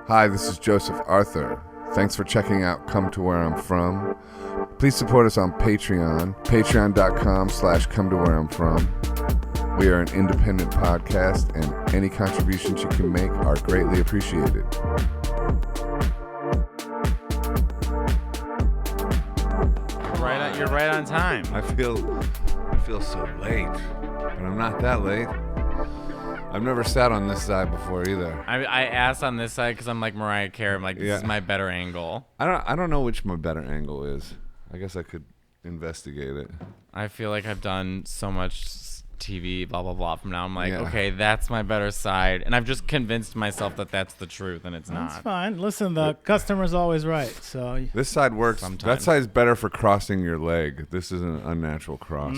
Hi, this is Joseph Arthur. Thanks for checking out Come to Where I'm From. Please support us on Patreon, patreon.com/come to where I'm from. We are an independent podcast, and any contributions you can make are greatly appreciated. You're right on time. I feel so late, but I'm not that late. I've never sat on this side before either. I asked on this side because I'm like Mariah Carey. I'm like, this is my better angle. I don't know which my better angle is. I guess I could investigate it. I feel like I've done so much TV, blah, blah, blah. From now, I'm like, okay, that's my better side. And I've just convinced myself that that's the truth, and it's not. That's fine. Listen, the customer's always right. So this side works. Sometimes. That side's better for crossing your leg. This is an unnatural cross.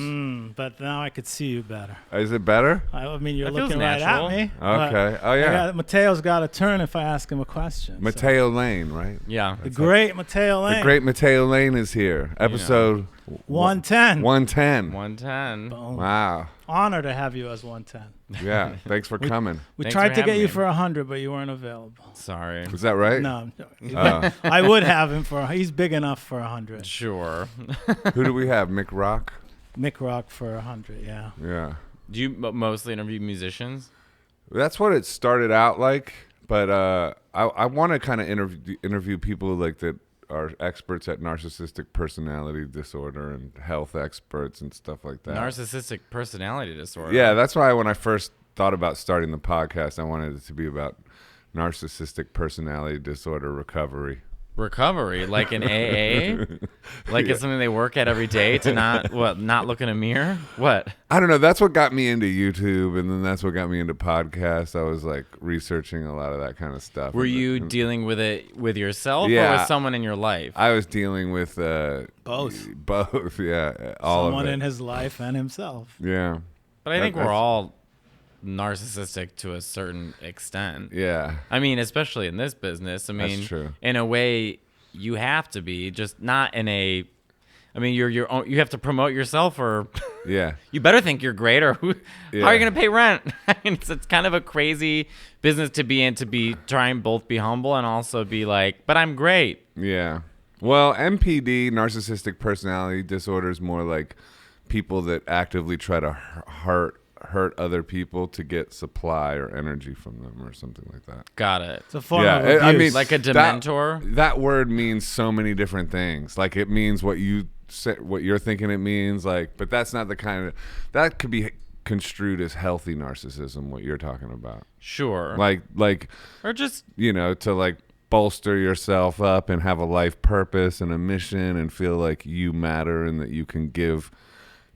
But now I could see you better. Is it better? I mean, you're That feels looking right natural. at me. Okay. Oh, yeah. Mateo's got to turn if I ask him a question. Matteo Lane, right? Yeah. The great Matteo Lane. The great Matteo Lane is here. Episode 110. 110. 110. Boom. Wow. Honor to have you as 110. Yeah. Thanks for coming. We Thanks tried for to get having you me. for 100, but you weren't available. Sorry. Was that right? No. Oh. I would have him for. He's big enough for 100. Sure. Who do we have? Mick Rock? Mick Rock for 100. Yeah. Yeah. Do you mostly interview musicians? That's what it started out like, but I want to kind of interview people like that are experts at narcissistic personality disorder and health experts and stuff like that. Narcissistic personality disorder. Yeah, that's why when I first thought about starting the podcast, I wanted it to be about narcissistic personality disorder recovery. Recovery, like in AA? Like it's something they work at every day to not look in a mirror? What? I don't know. That's what got me into YouTube, and then that's what got me into podcasts. I was like researching a lot of that kind of stuff. Were you dealing with it with yourself or Yeah. with someone in your life? I was dealing with Both. Both, yeah. All Someone of it. in his life and himself. Yeah. But I think we're all narcissistic to a certain extent. Yeah. I mean, especially in this business. I mean, That's true. In a way, you have to be, just not in a. I mean, you're your own. You have to promote yourself, or Yeah. you better think you're great, or how are Yeah. you going to pay rent? I mean, it's kind of a crazy business to be in. To be trying both be humble and also be like, but I'm great. Yeah. Well, NPD, narcissistic personality disorder, is more like people that actively try to hurt other people to get supply or energy from them or something like that. Got it. It's a form of Yeah, I abuse. mean, Like a dementor. That word means so many different things. Like it means what you say, what you're thinking it means. Like, but that's not the kind of that could be construed as healthy narcissism. What you're talking about, Sure. like, or just to like bolster yourself up and have a life purpose and a mission and feel like you matter and that you can give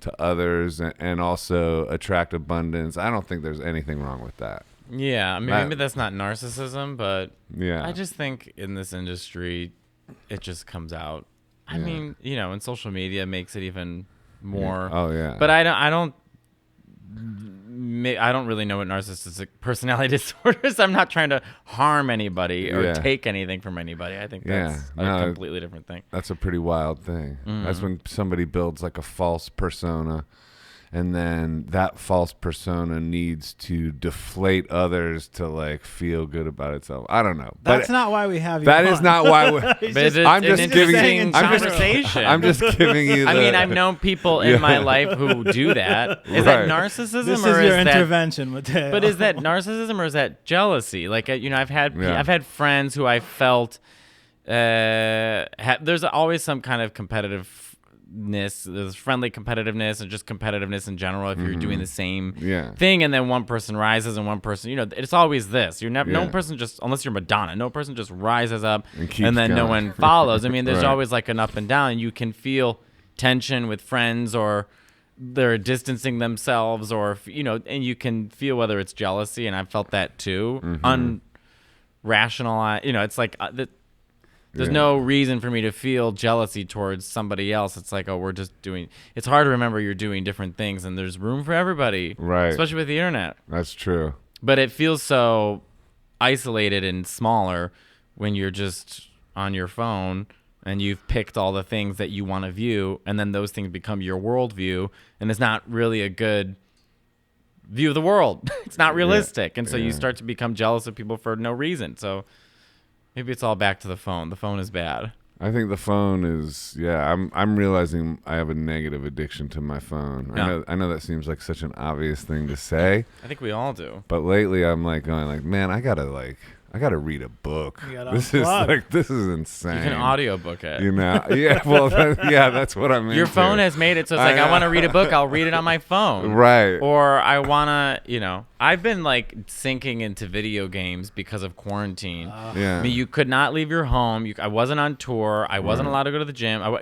to others and also attract abundance. I don't think there's anything wrong with that. yeah. I mean, maybe that's not narcissism, but Yeah. I just think in this industry, it just comes out. I mean, and social media makes it even more. Oh yeah. But I don't really know what narcissistic personality disorder is. I'm not trying to harm anybody or Yeah. take anything from anybody. I think that's a completely different thing. That's a pretty wild thing. That's when somebody builds like a false persona, and then that false persona needs to deflate others to like feel good about itself. I don't know. That's not why we have you. That on. is not why we But it's I'm an just giving interesting you conversation. I'm just giving you I the, mean, I've known people in my life who do that. Is that Right. narcissism This or is your that? intervention, Matteo. But is that narcissism or is that jealousy? Like I've had friends who I felt there's always some kind of competitiveness. There's friendly competitiveness and just competitiveness in general. If you're doing the same thing and then one person rises and one person, it's always this. You're never no person just unless you're Madonna. No person just rises up and then no one follows. I mean, there's Right. always like an up and down. And you can feel tension with friends or they're distancing themselves or and you can feel whether it's jealousy, and I've felt that too. Unrational, it's like there's no reason for me to feel jealousy towards somebody else. It's like, we're just doing. It's hard to remember you're doing different things, and there's room for everybody, Right. Especially with the internet. That's true. But it feels so isolated and smaller when you're just on your phone and you've picked all the things that you want to view, and then those things become your worldview, and it's not really a good view of the world. It's not realistic. And so you start to become jealous of people for no reason. So Maybe it's all back to the phone. The phone is bad. I think the phone is, I'm realizing I have a negative addiction to my phone. Yeah. I know that seems like such an obvious thing to say. I think we all do. But lately I'm like going like, man, I gotta read a book. This is insane. You can audiobook it. You know? Yeah, well, that's what I'm into. Your phone has made it so it's like, I want to read a book, I'll read it on my phone. Right. Or I want to, I've been like sinking into video games because of quarantine. Yeah. I mean, you could not leave your home. I wasn't on tour. I wasn't allowed to go to the gym. I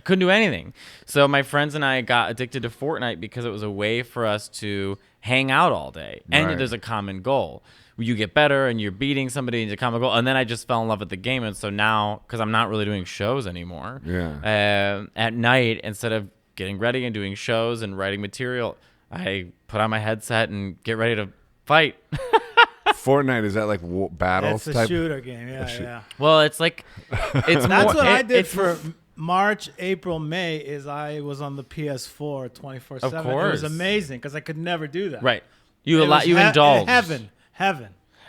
couldn't do anything. So my friends and I got addicted to Fortnite because it was a way for us to hang out all day. And Right. there's a common goal. You get better and you're beating somebody into common goal. And then I just fell in love with the game. And so now, because I'm not really doing shows anymore, at night, instead of getting ready and doing shows and writing material, I put on my headset and get ready to fight. Fortnite, is that like battles It's type? a shooter game. Yeah. Well, it's like, it's That's more, what I did for March, April, May. Is I was on the PS4 24/7. Of course. It was amazing because I could never do that. Right. You indulge. Heaven.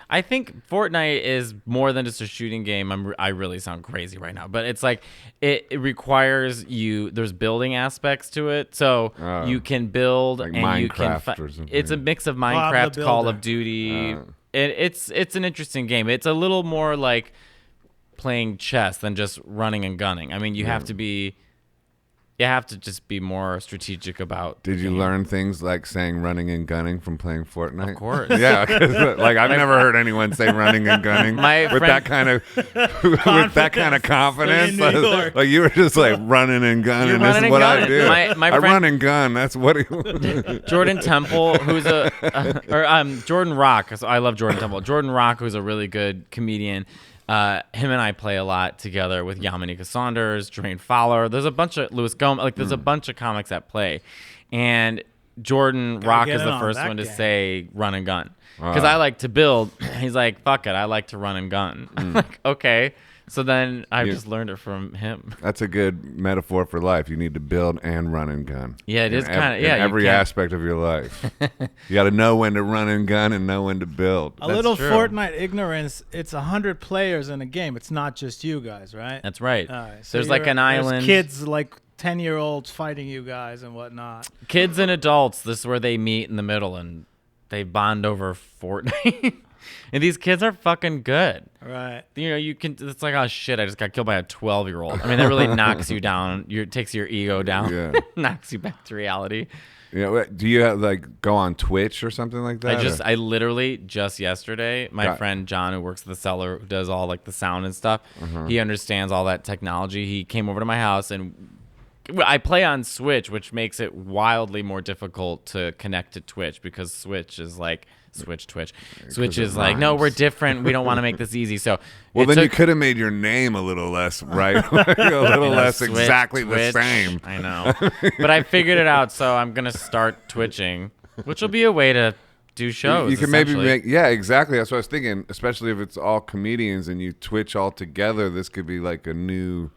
I think Fortnite is more than just a shooting game. I really sound crazy right now, but it's like it requires you. There's building aspects to it, so you can build like and Minecraft you can. or something. It's a mix of Bob Minecraft, the Call Builder. of Duty. It's an interesting game. It's a little more like playing chess than just running and gunning. I mean, you have to be. You have to just be more strategic about. Did you learn things like saying running and gunning from playing Fortnite? Of course. Yeah, 'cause, like I've never heard anyone say running and gunning with that kind of confidence. In New York. Like you were just like running and gunning. You're This running is and what I gunning. do. My I friend- run and gun. That's what. Jordan Temple, who's Jordan Rock. So I love Jordan Temple. Jordan Rock, who's a really good comedian. Him and I play a lot together with Yamanika Saunders, Jermaine Fowler. There's a bunch of Louis Gomez. Like there's a bunch of comics that play, and Jordan Rock get is in the on first that one to game. say run and gun because I like to build. He's like, fuck it, I like to run and gun. I'm like, okay. So then I just learned it from him. That's a good metaphor for life. You need to build and run and gun. Yeah, it is kind of, yeah. In every aspect of your life. You got to know when to run and gun and know when to build. A little true. Fortnite ignorance. It's 100 players in a game. It's not just you guys, right? That's right. All right, so There's like an island. There's kids like 10-year-olds fighting you guys and whatnot. Kids and adults, this is where they meet in the middle and they bond over Fortnite. And these kids are fucking good. Right. You can. It's like, oh shit, I just got killed by a 12-year-old. I mean, that really knocks you down. Takes your ego down. Yeah. Knocks you back to reality. Yeah. Do you have like go on Twitch or something like that? I literally just yesterday, my friend John, who works at the Cellar, who does all like the sound and stuff, he understands all that technology. He came over to my house and I play on Switch, which makes it wildly more difficult to connect to Twitch because Twitch is like no, we're different. We don't want to make this easy. So you could have made your name a little less right, a little less Switch, exactly Twitch, the same. I know, but I figured it out. So I'm gonna start twitching, which will be a way to do shows. You can maybe make exactly. That's what I was thinking. Especially if it's all comedians and you Twitch all together, this could be like a new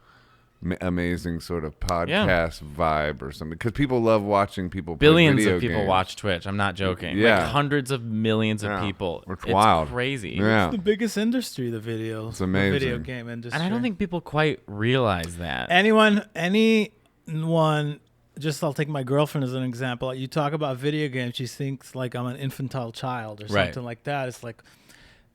amazing sort of podcast vibe or something because people love watching people play billions video of people games. watch Twitch. I'm not joking. Yeah. Like hundreds of millions of people. It's wild. Crazy. Yeah. It's the biggest industry, the video. It's amazing. The video game industry. And I don't think people quite realize that. anyone, just I'll take my girlfriend as an example. You talk about video games, she thinks like I'm an infantile child or Right. something like that. It's like,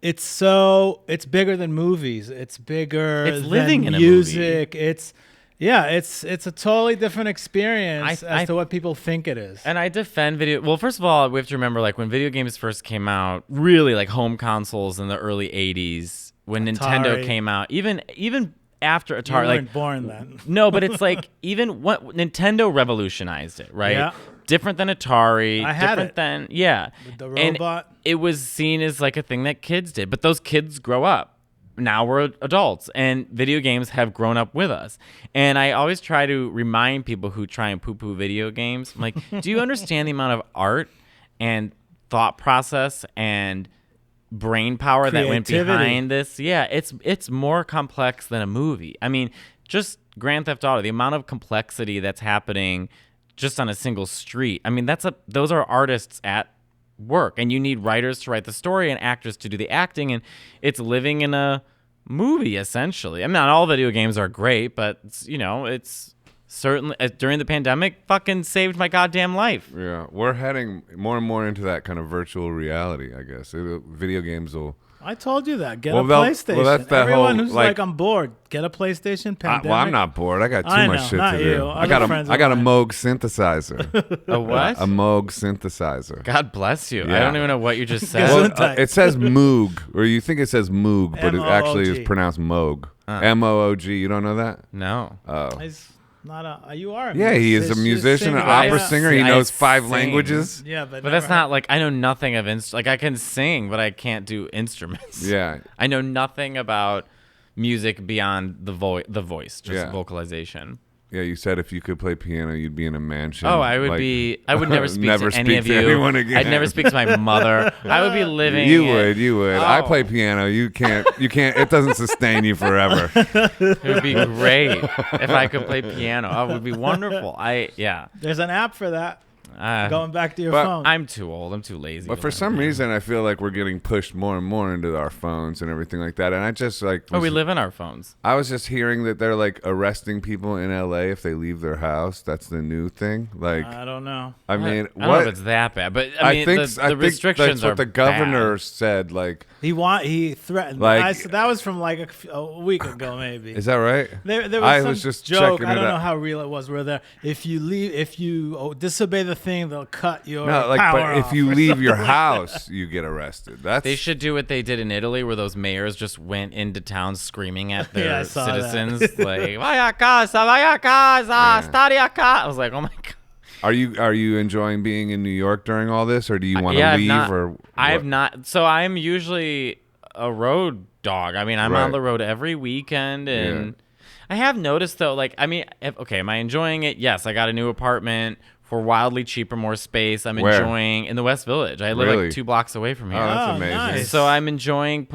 it's bigger than movies. It's bigger It's living than in a movie. music. It's a totally different experience as to what people think it is. And I defend video. Well, first of all, we have to remember, like, when video games first came out, really, like, home consoles in the early 80s, when Nintendo Atari. came out, even after You Atari, weren't like, born then. no, but it's like, even what Nintendo revolutionized it, right? Yeah. Different than Atari. I had different it. than, yeah. With the And robot. it was seen as, like, a thing that kids did. But those kids grow up. Now we're adults and video games have grown up with us. And I always try to remind people who try and poo-poo video games, I'm like, do you understand the amount of art and thought process and brain power that went Creativity. behind this? Yeah, it's more complex than a movie. I mean, just Grand Theft Auto, the amount of complexity that's happening just on a single street. I mean, those are artists at work, and you need writers to write the story and actors to do the acting, and it's living in a movie, essentially. I mean, not all video games are great, but it's certainly during the pandemic, fucking saved my goddamn life. Yeah, we're heading more and more into that kind of virtual reality, I guess. Video games will. I told you that. Get a PlayStation. Well, that's that Everyone whole, who's like, I'm bored. Get a PlayStation. Pandemic. Well, I'm not bored. I got too much shit to do. I got a Moog synthesizer. A what? A Moog synthesizer. God bless you. Yeah. I don't even know what you just said. Well, it says Moog, or you think it says Moog, but it actually is pronounced Moog. M-O-O-G. You don't know that? No. Oh. You are. Yeah, he is a musician, an opera singer. He knows 5 languages. Yeah, but that's not like, I know nothing of like I can sing, but I can't do instruments. Yeah. I know nothing about music beyond the voice, just vocalization. Yeah, you said if you could play piano, you'd be in a mansion. Oh, I would never speak to any of you. Anyone again. I'd never speak to my mother. I would be living. You would. Oh. I play piano. You can't. It doesn't sustain you forever. It would be great if I could play piano. Oh, it would be wonderful. There's an app for that. Going back to your phone. I'm too old. I'm too lazy. But for some reason, I feel like we're getting pushed more and more into our phones and everything like that. And I just we live in our phones. I was just hearing that they're like arresting people in LA if they leave their house. That's the new thing. Like I don't know. I mean, I don't know if it's that bad, but I mean, the restrictions that's what are the governor bad. said. Like he threatened. That was from like a week ago, maybe. Is that right? There was I some was just joke. checking I don't it know out. how real it was. Where there, if you disobey the thing, they'll cut your power but if off you or leave your something like house, you get arrested. They should do what they did in Italy, where those mayors just went into town screaming at their citizens, like "Vai a casa, stari a casa." I was like, oh my god. Are you enjoying being in New York during all this, or do you want to leave? I have not. So I'm usually a road dog. I mean, I'm on the road every weekend, and I have noticed though, like, I mean, am I enjoying it? Yes, I got a new apartment for wildly cheaper, more space. I'm enjoying in the West Village. I live like 2 blocks away from here. Oh, that's amazing. Nice. So I'm enjoying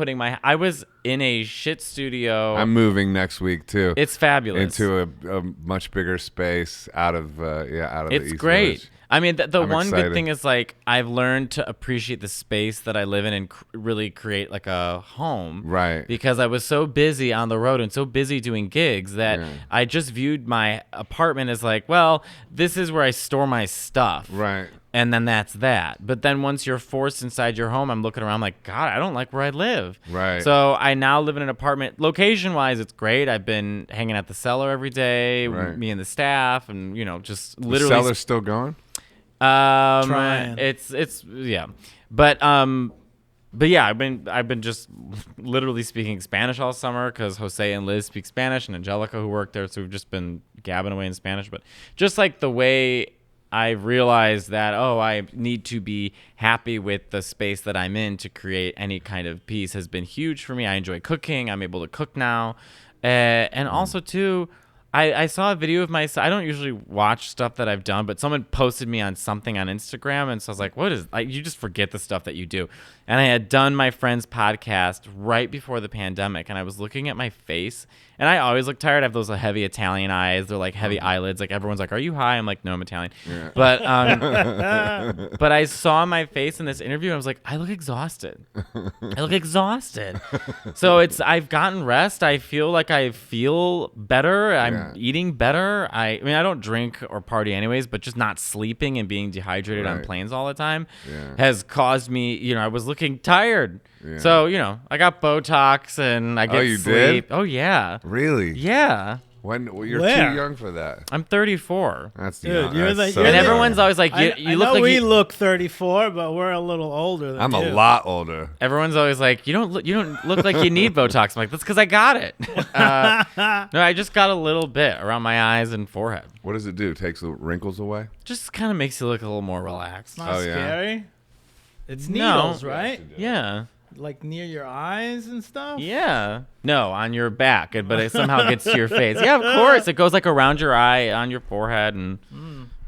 I was in a shit studio. I'm moving next week too. It's fabulous. Into a much bigger space out of the East great. Village. I mean, the one excited. good thing is like I've learned to appreciate the space that I live in and really create like a home. Right. Because I was so busy on the road and so busy doing gigs that I just viewed my apartment as like, well, this is where I store my stuff. Right. And then that's that. But then once you're forced inside your home, I'm looking around like, God, I don't like where I live. Right. So I now live in an apartment. Location-wise, it's great. I've been hanging at the cellar every day, me and the staff, and just literally. The cellar's still going? Trying. It's yeah. But yeah, I've been just literally speaking Spanish all summer because Jose and Liz speak Spanish, and Angelica, who worked there, so we've just been gabbing away in Spanish. But just like the way I've realized that, I need to be happy with the space that I'm in to create any kind of piece has been huge for me. I enjoy cooking. I'm able to cook now. And also, too, I saw a video of myself. I don't usually watch stuff that I've done, but someone posted me on something on Instagram, and so I was like, what is, you just forget the stuff that you do. And I had done my friend's podcast right before the pandemic, and I was looking at my face, and I always look tired. I have those heavy Italian eyes. They're like heavy eyelids. Like everyone's like, are you high? I'm like, no, I'm Italian. Yeah. But but I saw my face in this interview, and I was like, I look exhausted. I look exhausted. So I've gotten rest. I feel like I feel better. I'm eating better. I mean, I don't drink or party anyways, but just not sleeping and being dehydrated on planes all the time has caused me, I was looking tired. Yeah. So, I got Botox and I get you sleep. did? Oh, yeah. Really? Yeah. You're too young for that. I'm 34. That's Dude, young. And everyone's always like, you look like we look 34, but we're a little older than I'm a lot older. Everyone's always like, you don't look like you need Botox. I'm like, that's because I got it. No, I just got a little bit around my eyes and forehead. What does it do? Takes the wrinkles away? Just kind of makes you look a little more relaxed. It's not scary. It's needles, right? Yeah. Like near your eyes and stuff? Yeah. No, on your back, but it somehow gets to your face. Yeah, of course. It goes like around your eye, on your forehead, and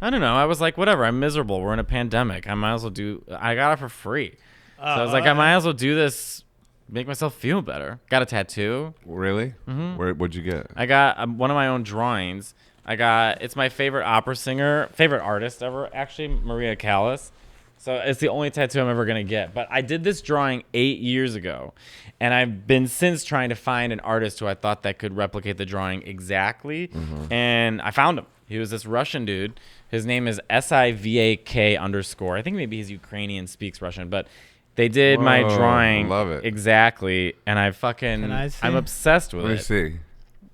I don't know. I was like, whatever. I'm miserable. We're in a pandemic. I might as well I got it for free. So I was like, I might as well do this, make myself feel better. Got a tattoo. Really? Mm-hmm. What'd you get? I got one of my own drawings. It's my favorite opera singer, favorite artist ever, actually, Maria Callas. So it's the only tattoo I'm ever going to get. But I did this drawing 8 years ago, and I've been since trying to find an artist who I thought that could replicate the drawing exactly. And I found him. He was this Russian dude. His name is SIVAK_. I think maybe he's Ukrainian, speaks Russian, but they did my drawing exactly, and I'm obsessed with it. Let me see.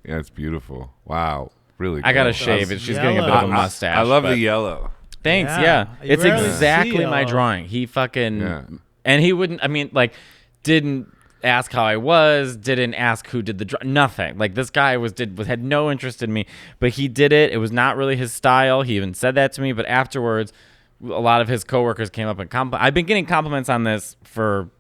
Yeah, it's beautiful. Wow. Really cool. I got to shave it. She's getting a bit of a mustache. I love the yellow. Thanks, yeah. It's exactly my drawing. He fucking... And he wouldn't... I mean, like, didn't ask how I was, didn't ask who did the drawing, nothing. Like, this guy had no interest in me, but he did it. It was not really his style. He even said that to me, but afterwards, a lot of his coworkers came up and I've been getting compliments on this for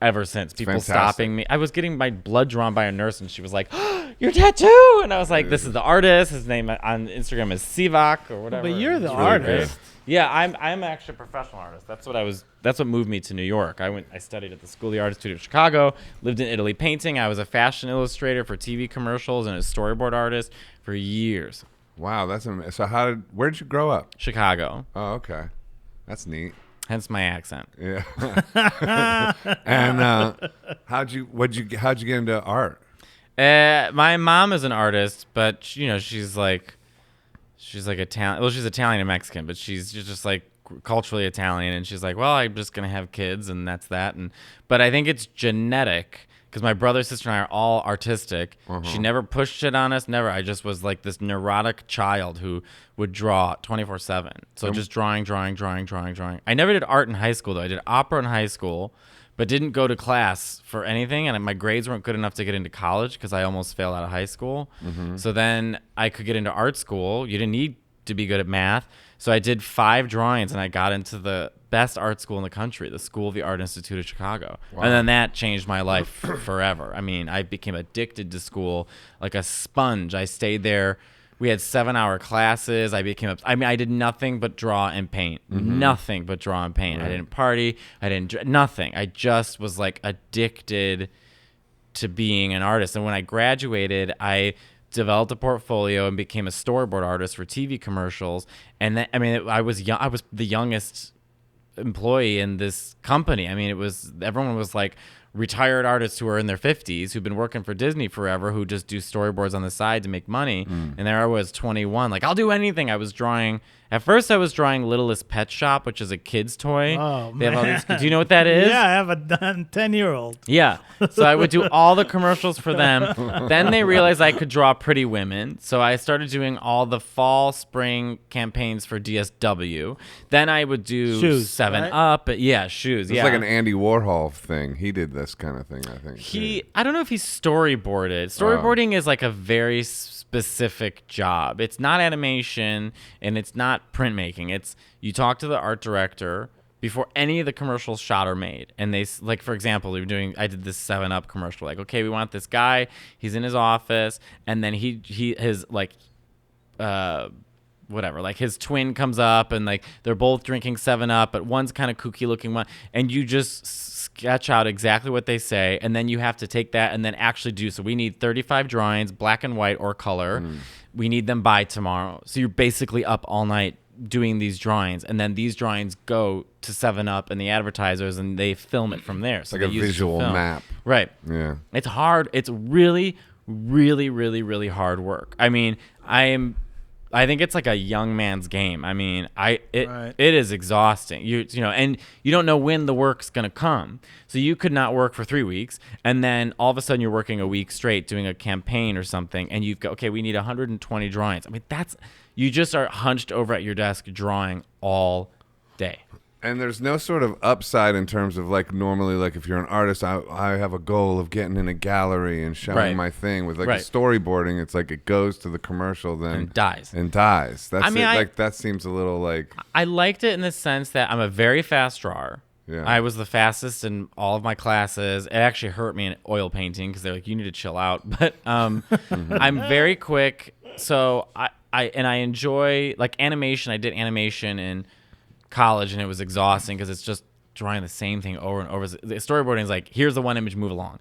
ever since. People stopping me. I was getting my blood drawn by a nurse, and she was like, oh, your tattoo! And I was like, this is the artist. His name on Instagram is Sivak or whatever. But you're the artist. Great. Yeah, I'm actually a professional artist. That's what moved me to New York. I studied at the School of the Art Institute of Chicago, lived in Italy painting. I was a fashion illustrator for TV commercials and a storyboard artist for years. Wow, that's amazing. So where did you grow up? Chicago. Oh, okay. That's neat. Hence my accent. Yeah. And how'd you get into art? My mom is an artist, but she's like Italian. Well, she's Italian and Mexican, but she's just like culturally Italian, and she's like, well, I'm just gonna have kids, and that's that. But I think it's genetic because my brother, sister, and I are all artistic. She never pushed it on us. Never. I just was like this neurotic child who would draw 24/7. So just drawing. I never did art in high school though. I did opera in high school, but didn't go to class for anything, and my grades weren't good enough to get into college because I almost failed out of high school. So then I could get into art school. You didn't need to be good at math. So I did 5 drawings, and I got into the best art school in the country, the School of the Art Institute of Chicago. Wow. And then that changed my life forever. I mean, I became addicted to school like a sponge. I stayed there. We had 7-hour classes. I did nothing but draw and paint. Nothing but draw and paint. Right. I didn't party. Nothing. I just was like addicted to being an artist. And when I graduated, I developed a portfolio and became a storyboard artist for TV commercials. And then, I was young. I was the youngest employee in this company. I mean, everyone was like retired artists who are in their 50s who've been working for Disney forever, who just do storyboards on the side to make money. And there I was 21, like, I'll do anything. At first I was drawing Littlest Pet Shop, which is a kid's toy. Oh, they have all these, do you know what that is? Yeah, I have a 10-year-old. Yeah. So I would do all the commercials for them. Then they realized I could draw pretty women. So I started doing all the fall, spring campaigns for DSW. Then I would do shoes, 7 right? Up. Yeah, shoes. It's like an Andy Warhol thing. He did this kind of thing, I think. I don't know if he storyboarded. Storyboarding is like a very specific job. It's not animation and it's not printmaking. It's you talk to the art director before any of the commercials shot or made, and they, like, for example, I did this 7-Up commercial. Like, okay, we want this guy. He's in his office, and then his whatever, like his twin comes up, and like they're both drinking 7-Up, but one's kind of kooky looking one, and you just sketch out exactly what they say, and then you have to take that and then actually do. So we need 35 drawings, black and white or color. We need them by tomorrow. So you're basically up all night doing these drawings, and then these drawings go to 7-Up and the advertisers, and they film it from there. So like a visual map. Right. Yeah. It's hard. It's really, really, really, really hard work. I mean, I think it's like a young man's game. I mean, it is exhausting. And you don't know when the work's gonna come. So you could not work for 3 weeks, and then all of a sudden you're working a week straight doing a campaign or something, and you've got, okay, we need 120 drawings. I mean, you just are hunched over at your desk drawing all day. And there's no sort of upside in terms of, like, normally, like, if you're an artist, I have a goal of getting in a gallery and showing my thing. With, like, a storyboarding, it's like it goes to the commercial then. And dies. That's that seems a little, like... I liked it in the sense that I'm a very fast drawer. Yeah. I was the fastest in all of my classes. It actually hurt me in oil painting because they're like, you need to chill out. But I'm very quick. So I enjoy, like, animation. I did animation in college, and it was exhausting because it's just drawing the same thing over and over. The storyboarding is like, here's the one image, move along.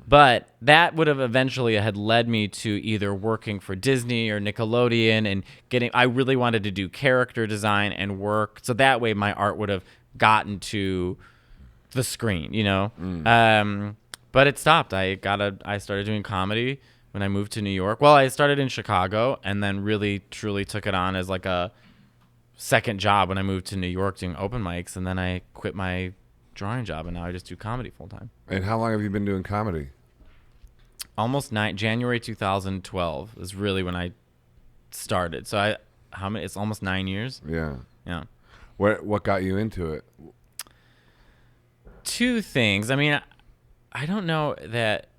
But that would have eventually had led me to either working for Disney or Nickelodeon, and I really wanted to do character design and work, so that way my art would have gotten to the screen, you know. But it stopped. I started doing comedy when I moved to New York. Well, I started in Chicago and then really truly took it on as like a second job when I moved to New York doing open mics, and then I quit my drawing job and now I just do comedy full time. And how long have you been doing comedy? Almost January 2012 is really when I started. So it's almost 9 years. Yeah. Yeah. What got you into it? Two things. I mean, I don't know that.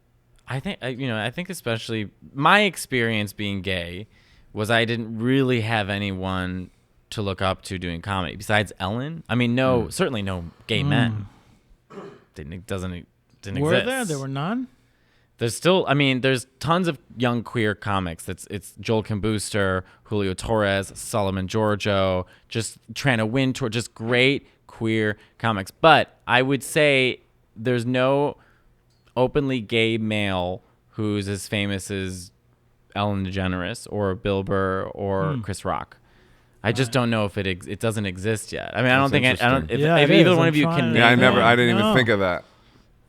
I think especially my experience being gay was I didn't really have anyone to look up to doing comedy besides Ellen. I mean, certainly no gay men. Didn't exist. Were there? There were none? There's still, I mean, there's tons of young queer comics. It's Joel Kim Booster, Julio Torres, Solomon Giorgio, just Trana Wintour, just great queer comics. But I would say there's no openly gay male who's as famous as Ellen DeGeneres or Bill Burr or Chris Rock. I just don't know if it doesn't exist yet. I mean, I don't think if either one of you can. Yeah, I didn't even think of that.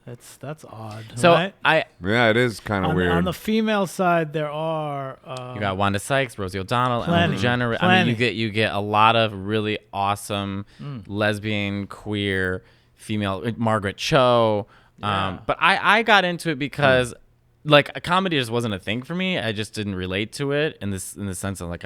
That's odd. So right? Yeah, it is kind of weird. On the female side, there are you got Wanda Sykes, Rosie O'Donnell, plenty, Ellen DeGeneres. plenty. I mean, you get a lot of really awesome lesbian, queer, female, Margaret Cho. But I got into it because like comedy just wasn't a thing for me. I just didn't relate to it in the sense of like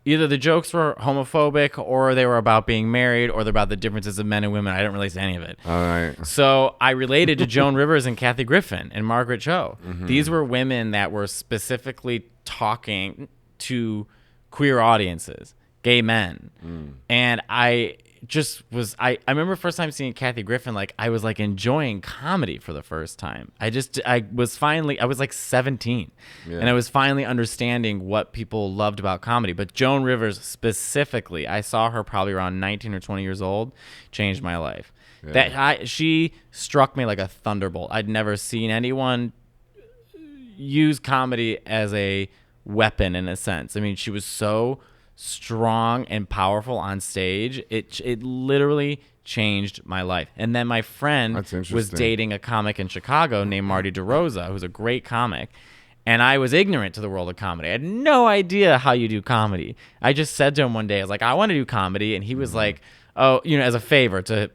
either the jokes were homophobic or they were about being married or they're about the differences of men and women. I didn't relate to any of it. All right. So I related to Joan Rivers and Kathy Griffin and Margaret Cho. These were women that were specifically talking to queer audiences, gay men. And I just was, I remember first time seeing Kathy Griffin, like I was like enjoying comedy for the first time. I was like 17 and I was finally understanding what people loved about comedy. But Joan Rivers specifically, I saw her probably around 19 or 20 years old, changed my life. She struck me like a thunderbolt. I'd never seen anyone use comedy as a weapon in a sense. I mean, she was so strong and powerful on stage. It literally changed my life. And then my friend was dating a comic in Chicago named Marty DeRosa, who's a great comic. And I was ignorant to the world of comedy. I had no idea how you do comedy. I just said to him one day, I was like, I want to do comedy. And he was like, oh, as a favor to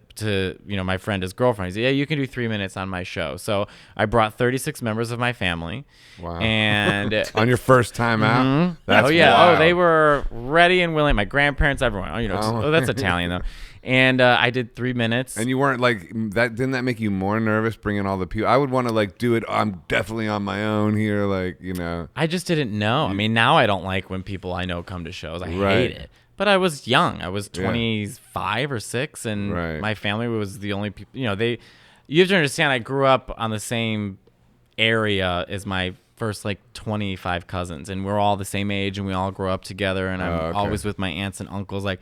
my friend, his girlfriend. He said, yeah, you can do 3 minutes on my show. So I brought 36 members of my family. Wow. And on your first time out? That's wild. They were ready and willing. My grandparents, everyone. That's Italian though. And I did 3 minutes. And you weren't like that. Didn't that make you more nervous bringing all the people? I would want to like do it. I'm definitely on my own here. Like, I just didn't know. I mean, now I don't like when people I know come to shows. I hate it. But I was young. I was 25 or 6, and my family was the only people. You have to understand. I grew up on the same area as my first 25 cousins, and we're all the same age, and we all grow up together. And I'm always with my aunts and uncles. Like,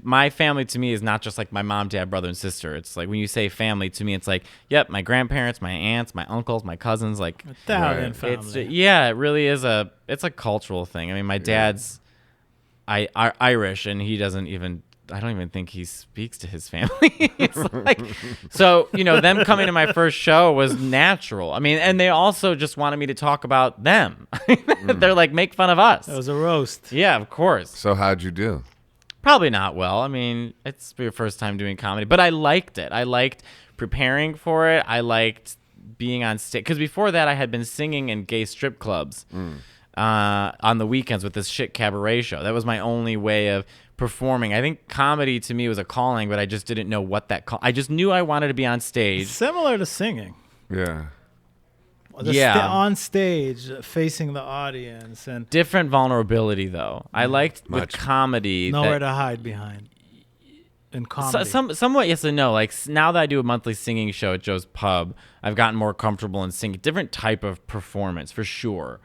my family to me is not just like my mom, dad, brother, and sister. It's like when you say family to me, it's like, yep, my grandparents, my aunts, my uncles, my cousins, like Italian family. It really is it's a cultural thing. I mean, my dad's Irish, and he doesn't even, I don't even think he speaks to his family. It's like, so, them coming to my first show was natural. I mean, and they also just wanted me to talk about them. They're like, make fun of us. It was a roast. Yeah, of course. So how'd you do? Probably not well. I mean, it's your first time doing comedy, but I liked it. I liked preparing for it. I liked being on stage. Because before that, I had been singing in gay strip clubs on the weekends with this shit cabaret show. That was my only way of performing. I think comedy to me was a calling, but I just didn't know what I just knew I wanted to be on stage. It's similar to singing. Yeah. On stage, facing the audience, and different vulnerability though. I liked with comedy nowhere to hide behind. In comedy, somewhat yes and no. Like now that I do a monthly singing show at Joe's Pub, I've gotten more comfortable in singing. Different type of performance for sure,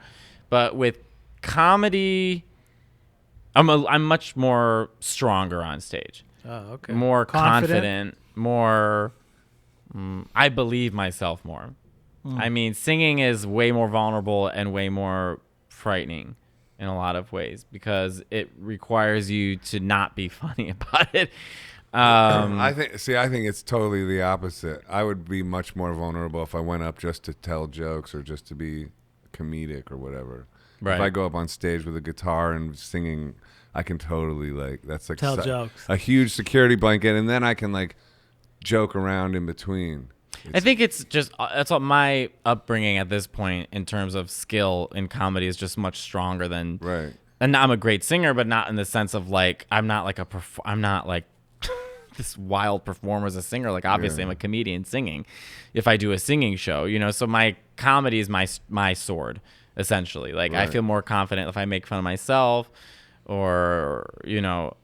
but with comedy, I'm much more stronger on stage. Oh, okay. More confident, more. I believe myself more. I mean, singing is way more vulnerable and way more frightening in a lot of ways because it requires you to not be funny about it. I think it's totally the opposite. I would be much more vulnerable if I went up just to tell jokes or just to be comedic or whatever. Right. If I go up on stage with a guitar and singing, I can totally that's like tell jokes. A huge security blanket, and then I can like joke around in between. I think it's just that's what my upbringing at this point in terms of skill in comedy is just much stronger than right. And I'm a great singer, but not in the sense of like I'm not like this wild performer as a singer. Like obviously I'm a comedian singing. If I do a singing show, so my comedy is my sword essentially. Like right. I feel more confident if I make fun of myself. Or,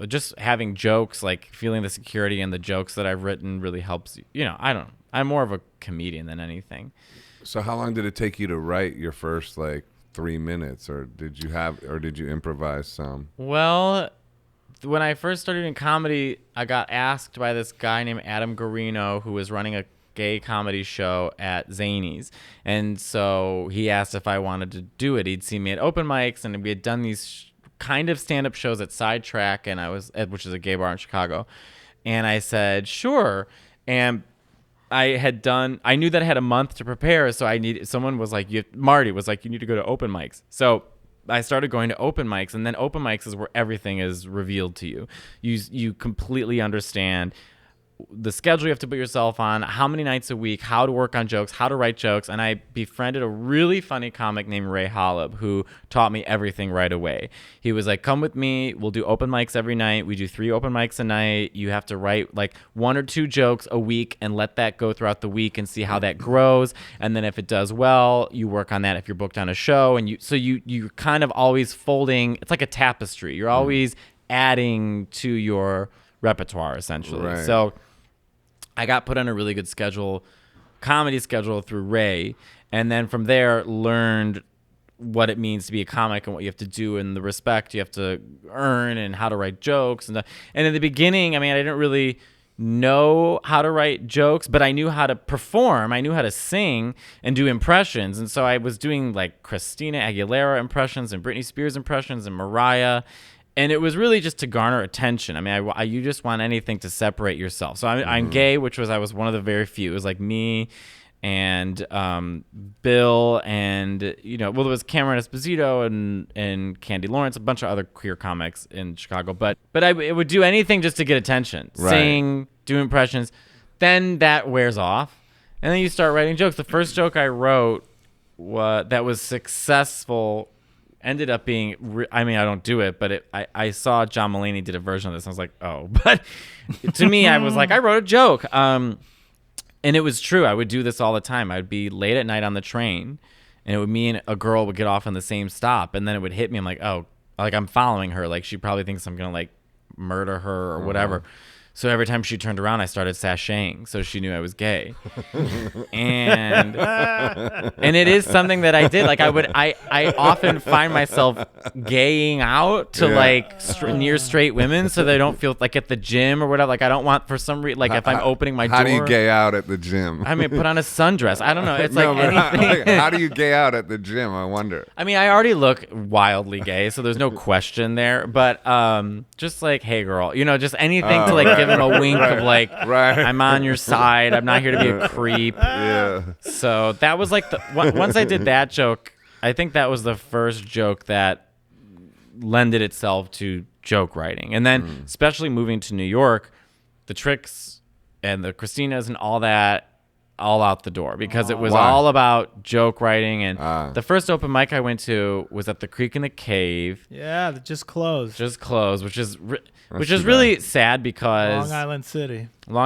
just having jokes, like feeling the security in the jokes that I've written really helps. I'm more of a comedian than anything. So how long did it take you to write your first 3 minutes, or did you improvise some? Well, when I first started in comedy, I got asked by this guy named Adam Garino, who was running a gay comedy show at Zanies. And so he asked if I wanted to do it. He'd seen me at open mics, and we had done these kind of stand-up shows at Sidetrack, which is a gay bar in Chicago, and I said sure. And I knew that I had a month to prepare, so someone was like, Marty was like, you need to go to open mics. So I started going to open mics, and then open mics is where everything is revealed to you. You completely understand the schedule you have to put yourself on, how many nights a week, how to work on jokes, how to write jokes. And I befriended a really funny comic named Ray Holub who taught me everything right away. He was like, come with me. We'll do open mics every night. We do 3 open mics a night. You have to write 1 or 2 jokes a week and let that go throughout the week and see how that grows. And then if it does well, you work on that if you're booked on a show. And you're kind of always folding. It's like a tapestry. You're always adding to your repertoire essentially. Right. So I got put on a really good comedy schedule through Ray, and then from there learned what it means to be a comic and what you have to do and the respect you have to earn and how to write jokes. And in the beginning, I didn't really know how to write jokes, but I knew how to perform. I knew how to sing and do impressions. And so I was doing Christina Aguilera impressions and Britney Spears impressions and Mariah. And it was really just to garner attention. You just want anything to separate yourself. So I'm gay, which I was one of the very few. It was like me and Bill and, there was Cameron Esposito and Candy Lawrence, a bunch of other queer comics in Chicago. But I would do anything just to get attention. Right. Sing, do impressions. Then that wears off. And then you start writing jokes. The first joke I wrote that was successful ended up being, I don't do it, but I saw John Mulaney did a version of this. And I was like, oh, but to me, I was like, I wrote a joke. And it was true. I would do this all the time. I'd be late at night on the train, and me and a girl would get off on the same stop. And then it would hit me. I'm like, oh, I'm following her. She probably thinks I'm going to murder her or whatever. So every time she turned around, I started sashaying, so she knew I was gay. And it is something that I did. I often find myself gaying out to near straight women, so they don't feel at the gym or whatever. I don't want for some reason if I'm opening my door. How do you gay out at the gym? Put on a sundress. I don't know. It's anything. How do you gay out at the gym? I wonder. I already look wildly gay, so there's no question there. But just hey girl, just anything to give him a wink of I'm on your side. I'm not here to be a creep. Yeah. So that was once I did that joke, I think that was the first joke that lended itself to joke writing. And then especially moving to New York, the tricks and the Christinas and all that, all out the door because it was all about joke writing. And the first open mic I went to was at the Creek in the Cave. Yeah, that just closed, which is really sad because Long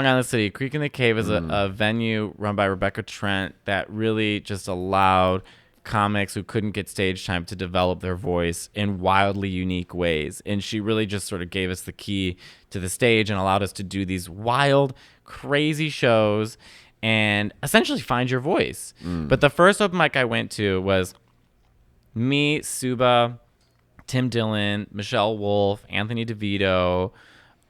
Island City. Creek in the Cave is a venue run by Rebecca Trent that really just allowed comics who couldn't get stage time to develop their voice in wildly unique ways. And she really just sort of gave us the key to the stage and allowed us to do these wild, crazy shows and essentially find your voice. But the first open mic I went to was me, Suba, Tim Dillon, Michelle Wolf, Anthony DeVito,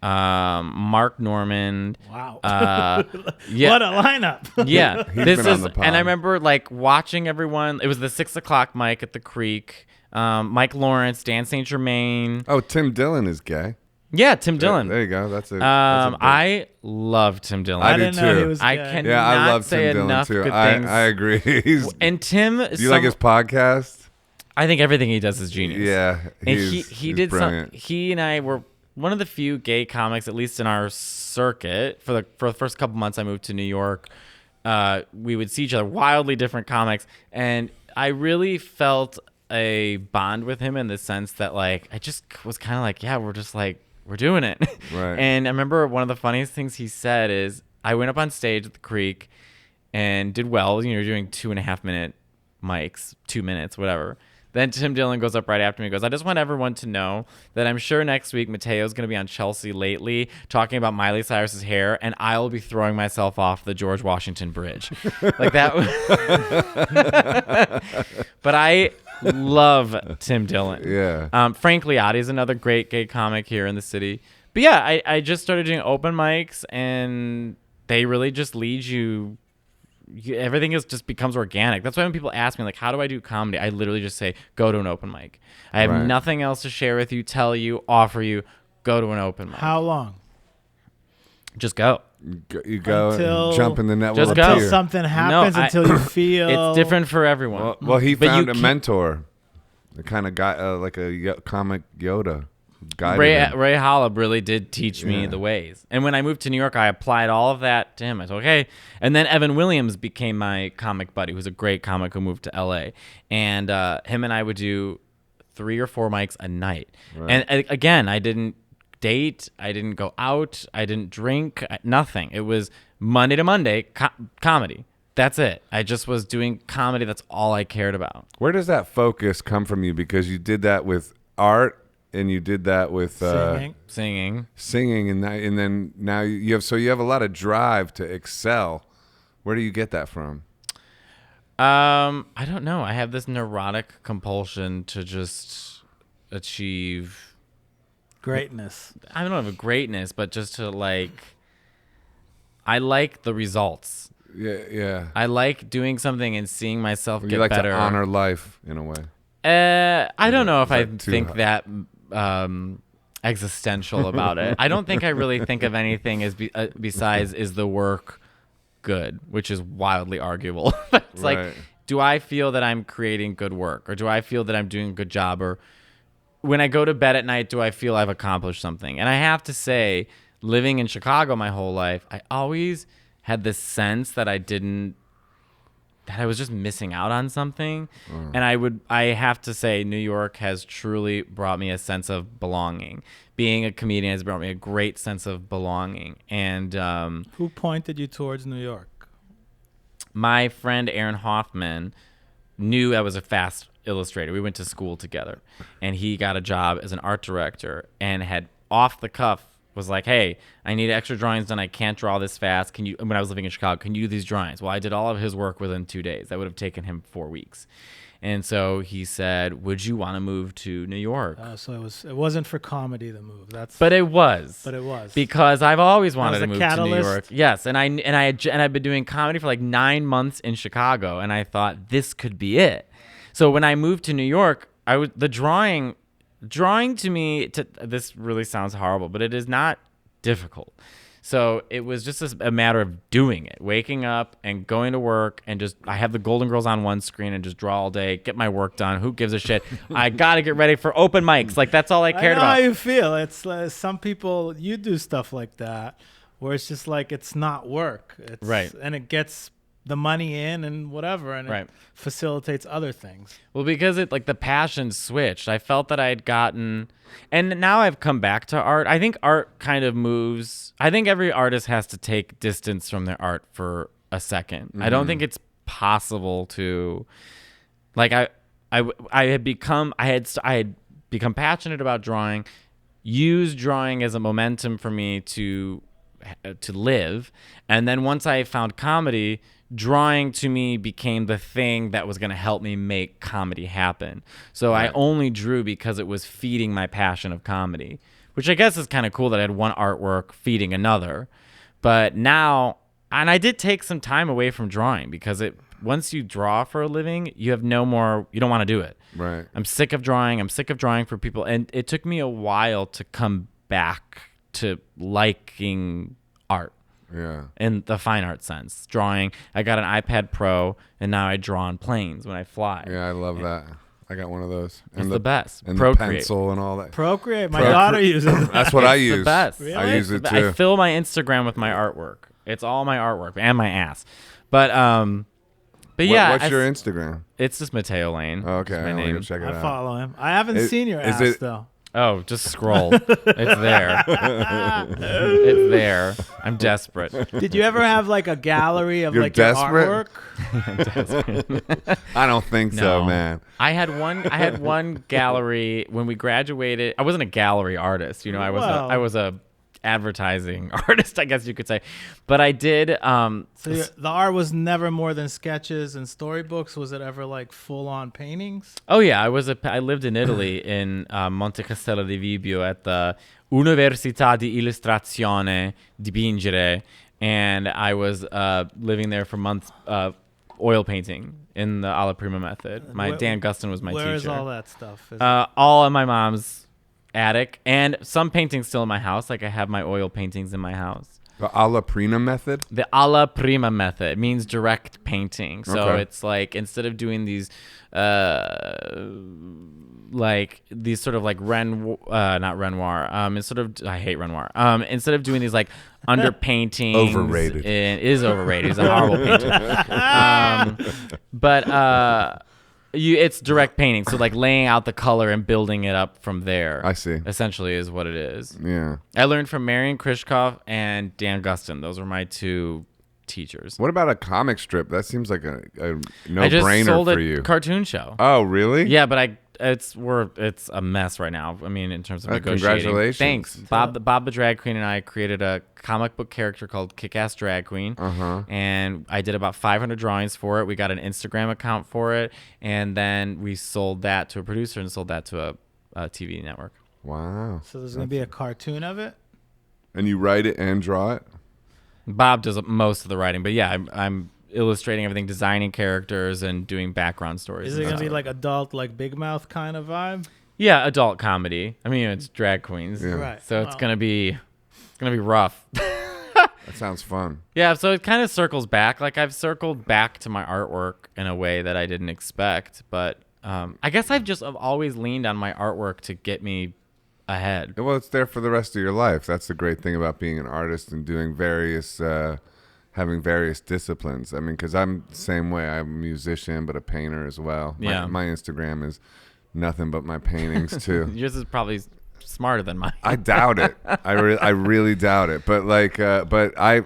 Mark Norman. Wow. Yeah. What a lineup. Yeah. And I remember watching everyone. It was the 6:00 mic at the Creek. Mike Lawrence, Dan St. Germain. Oh, Tim Dillon is gay. Yeah, Tim Dillon. There you go. That's a. I love Tim Dillon. I do didn't know too. he was I gay. cannot Yeah, I love say Tim Dillon enough too. good things. I agree. And Tim, Do you like his podcast? I think everything he does is genius. Yeah, And he's did brilliant. he and I were one of the few gay comics, at least in our circuit, for the first couple months I moved to New York. We would see each other, wildly different comics, and I really felt a bond with him in the sense that like I just was kind of like, yeah, we're doing it. Right. And I remember one of the funniest things he said is I went up on stage at the Creek and did well, doing 2.5 minute mics, 2 minutes, whatever. Then Tim Dillon goes up right after me and goes, I just want everyone to know that I'm sure next week Matteo's going to be on Chelsea Lately talking about Miley Cyrus's hair, and I'll be throwing myself off the George Washington Bridge. Like that. But I love Tim Dillon. Yeah. Frank Liotti is another great gay comic here in the city. But yeah, I just started doing open mics, and they really just lead you. Everything just becomes organic. That's why when people ask me, like, how do I do comedy? I literally just say, go to an open mic. I have nothing else to share with you, tell you, offer you. Go to an open mic. How long? Just go. You go and jump in the net Just with go. a Until tear. something happens, until you feel... It's different for everyone. Well, he But found you a can't- mentor, the kind of guy, like a comic Yoda. Ray Him. Holub really did teach me the ways. And when I moved to New York, I applied all of that to him. I said, okay. And then Evan Williams became my comic buddy, who's a great comic who moved to LA. And him and I would do 3 or 4 mics a night. Right. And again, I didn't date. I didn't go out. I didn't drink. Nothing. It was Monday to Monday comedy. That's it. I just was doing comedy. That's all I cared about. Where does that focus come from you? Because you did that with art. And you did that with Singing. and then now you have a lot of drive to excel. Where do you get that from? I don't know. I have this neurotic compulsion to just achieve greatness. I don't know if greatness, but just to I like the results. Yeah. I like doing something and seeing myself get you like better. to honor life in a way. I don't know if I that too think high? that existential about it. I don't think I really think of anything as besides is the work good, which is wildly arguable. But it's like, do I feel that I'm creating good work, or do I feel that I'm doing a good job, or when I go to bed at night, do I feel I've accomplished something? And I have to say, living in Chicago my whole life, I always had this sense that I was just missing out on something. And I have to say, New York has truly brought me a sense of belonging. Being a comedian has brought me a great sense of belonging. And who pointed you towards New York? My friend Aaron Hoffman knew I was a fast illustrator. We went to school together, and he got a job as an art director and had off the cuff was like, hey, I need extra drawings done. I can't draw this fast. When I was living in Chicago, can you do these drawings? Well, I did all of his work within 2 days. That would have taken him 4 weeks. And so he said, would you want to move to New York? So it wasn't for comedy, the move. But it was. Because I've always wanted to move to New York. Yes. And I've been doing comedy for 9 months in Chicago, and I thought this could be it. So when I moved to New York, the drawing to me, this really sounds horrible, but it is not difficult. So it was just a matter of doing it, waking up and going to work, and I have the Golden Girls on one screen and just draw all day, get my work done. Who gives a shit? I got to get ready for open mics. That's all I cared about. I know how you feel. It's some people, you do stuff like that where it's just it's not work. Right. And it gets the money in and whatever, and it facilitates other things. Well, because the passion switched. I felt that I had gotten, and now I've come back to art. I think art kind of moves. I think every artist has to take distance from their art for a second. Mm-hmm. I don't think it's possible to, I had become passionate about drawing, use drawing as a momentum for me to live, and then once I found comedy, drawing to me became the thing that was going to help me make comedy happen. So I only drew because it was feeding my passion of comedy, which I guess is kind of cool that I had one artwork feeding another. But now, and I did take some time away from drawing because once you draw for a living, you don't want to do it. Right. I'm sick of drawing. I'm sick of drawing for people. And it took me a while to come back to liking art. Yeah. In the fine art sense. Drawing. I got an iPad Pro, and now I draw on planes when I fly. Yeah, I love that. I got one of those. It's the best. And Procreate. the pencil and all that. Procreate. My daughter uses it. That's what I use. The best. Really? I use it too. I fill my Instagram with my artwork. It's all my artwork and my ass. But yeah. What's your Instagram? It's just Matteo Lane. Oh, okay. My name. Check it out. I follow him. I haven't seen your ass though. Oh, just scroll. It's there. It's there. I'm desperate. Did you ever have like a gallery of You're like desperate? your artwork? I don't think so, man. I had one gallery when we graduated. I wasn't a gallery artist, you know. I was a advertising artist, I guess you could say. But I did. So the art was never more than sketches and storybooks. Was it ever like full on paintings? Oh yeah, I lived in Italy in Monte Castello di Vibio at the Università di Illustrazione Dipingere, and I was living there for months. Oil painting in the Allaprina Method. Dan Gustin was my teacher. Where is all that stuff? All in my mom's attic, and some paintings still in my house. Like I have my oil paintings in my house. The Allaprina Method? The Allaprina Method means direct painting. So it's like instead of doing these like these sort of like not Renoir. It's sort of, I hate Renoir. Instead of doing these like underpaintings. Overrated. It is overrated. He's a horrible painter. But it's direct painting, so like laying out the color and building it up from there. I see. Essentially, is what it is. Yeah. I learned from Marian Krishkov and Dan Gustin. Those were my two teachers. What about a comic strip? That seems like a no-brainer I just sold for a you. cartoon show. Oh, really? Yeah, but it's a mess right now. I mean, in terms of negotiating. Congratulations. Thanks. Bob the drag queen and I created a comic book character called Kick-Ass Drag Queen. And I did about 500 drawings for it. We got an Instagram account for it, and then we sold that to a producer and sold that to a TV network. Wow. So there's going to be a cartoon of it? And you write it and draw it? Bob does most of the writing, but yeah, I'm illustrating everything, designing characters, and doing background stories. Is it going to be like adult, like Big Mouth kind of vibe? Yeah, adult comedy. I mean, it's drag queens, Right? So it's gonna be rough. That sounds fun. Yeah, so it kind of circles back. Like I've circled back to my artwork in a way that I didn't expect, but I guess I've always leaned on my artwork to get me ahead. Well, it's there for the rest of your life. That's the great thing about being an artist and doing having various disciplines. I mean, because I'm the same way. I'm a musician, but a painter as well. My Instagram is nothing but my paintings too. Yours is probably smarter than mine. I doubt it. I really doubt it. But but I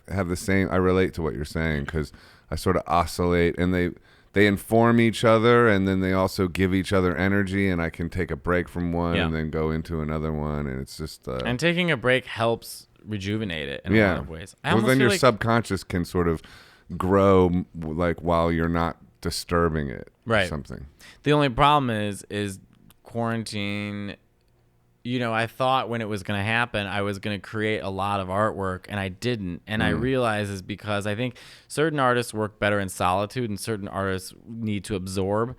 have the same. I relate to what you're saying because I sort of oscillate, and they inform each other, and then they also give each other energy, and I can take a break from one and then go into another one, and it's just and taking a break helps rejuvenate it in a lot of ways. Well, then your subconscious can sort of grow like while you're not disturbing it or something. The only problem is quarantine. You know, I thought when it was going to happen, I was going to create a lot of artwork, and I didn't. And I realized is because I think certain artists work better in solitude, and certain artists need to absorb.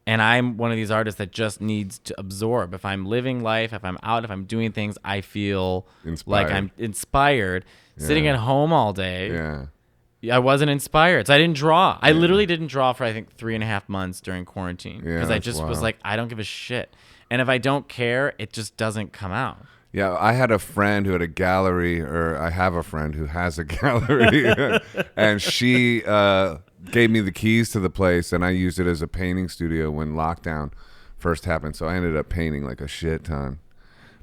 And I'm one of these artists that just needs to absorb. If I'm living life, if I'm out, if I'm doing things, I feel like I'm inspired. Yeah. Sitting at home all day, I wasn't inspired. So I didn't draw. I literally didn't draw for, I think, 3.5 months during quarantine. Because I just was like, I don't give a shit. And if I don't care, it just doesn't come out. Yeah, I had a friend who had a gallery, or I have a friend who has a gallery, and she gave me the keys to the place, and I used it as a painting studio when lockdown first happened. So I ended up painting like a shit ton.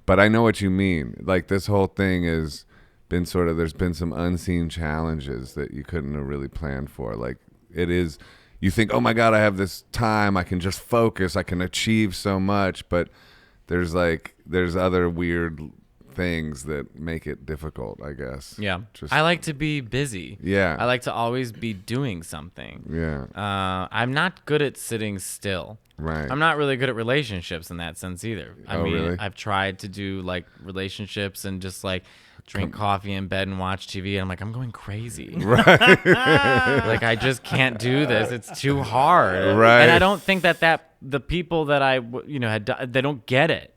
But I know what you mean. Like this whole thing has been there's been some unseen challenges that you couldn't have really planned for. Like it is, you think, oh my God, I have this time, I can just focus, I can achieve so much, but there's other weird things that make it difficult, I guess. Yeah. I like to be busy. Yeah. I like to always be doing something. Yeah. I'm not good at sitting still. Right. I'm not really good at relationships in that sense either. I mean, really? I've tried to do like relationships and just like drink coffee in bed and watch TV. And I'm like, I'm going crazy. Right. Like, I just can't do this. It's too hard. Right. And I don't think that the people that I, had, they don't get it.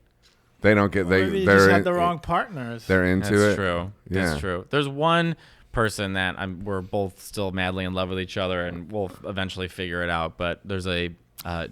They don't get, Maybe they just had the wrong partners. They're into That's it. True. Yeah. That's true. There's one person that we're both still madly in love with each other, and we'll eventually figure it out. But there's a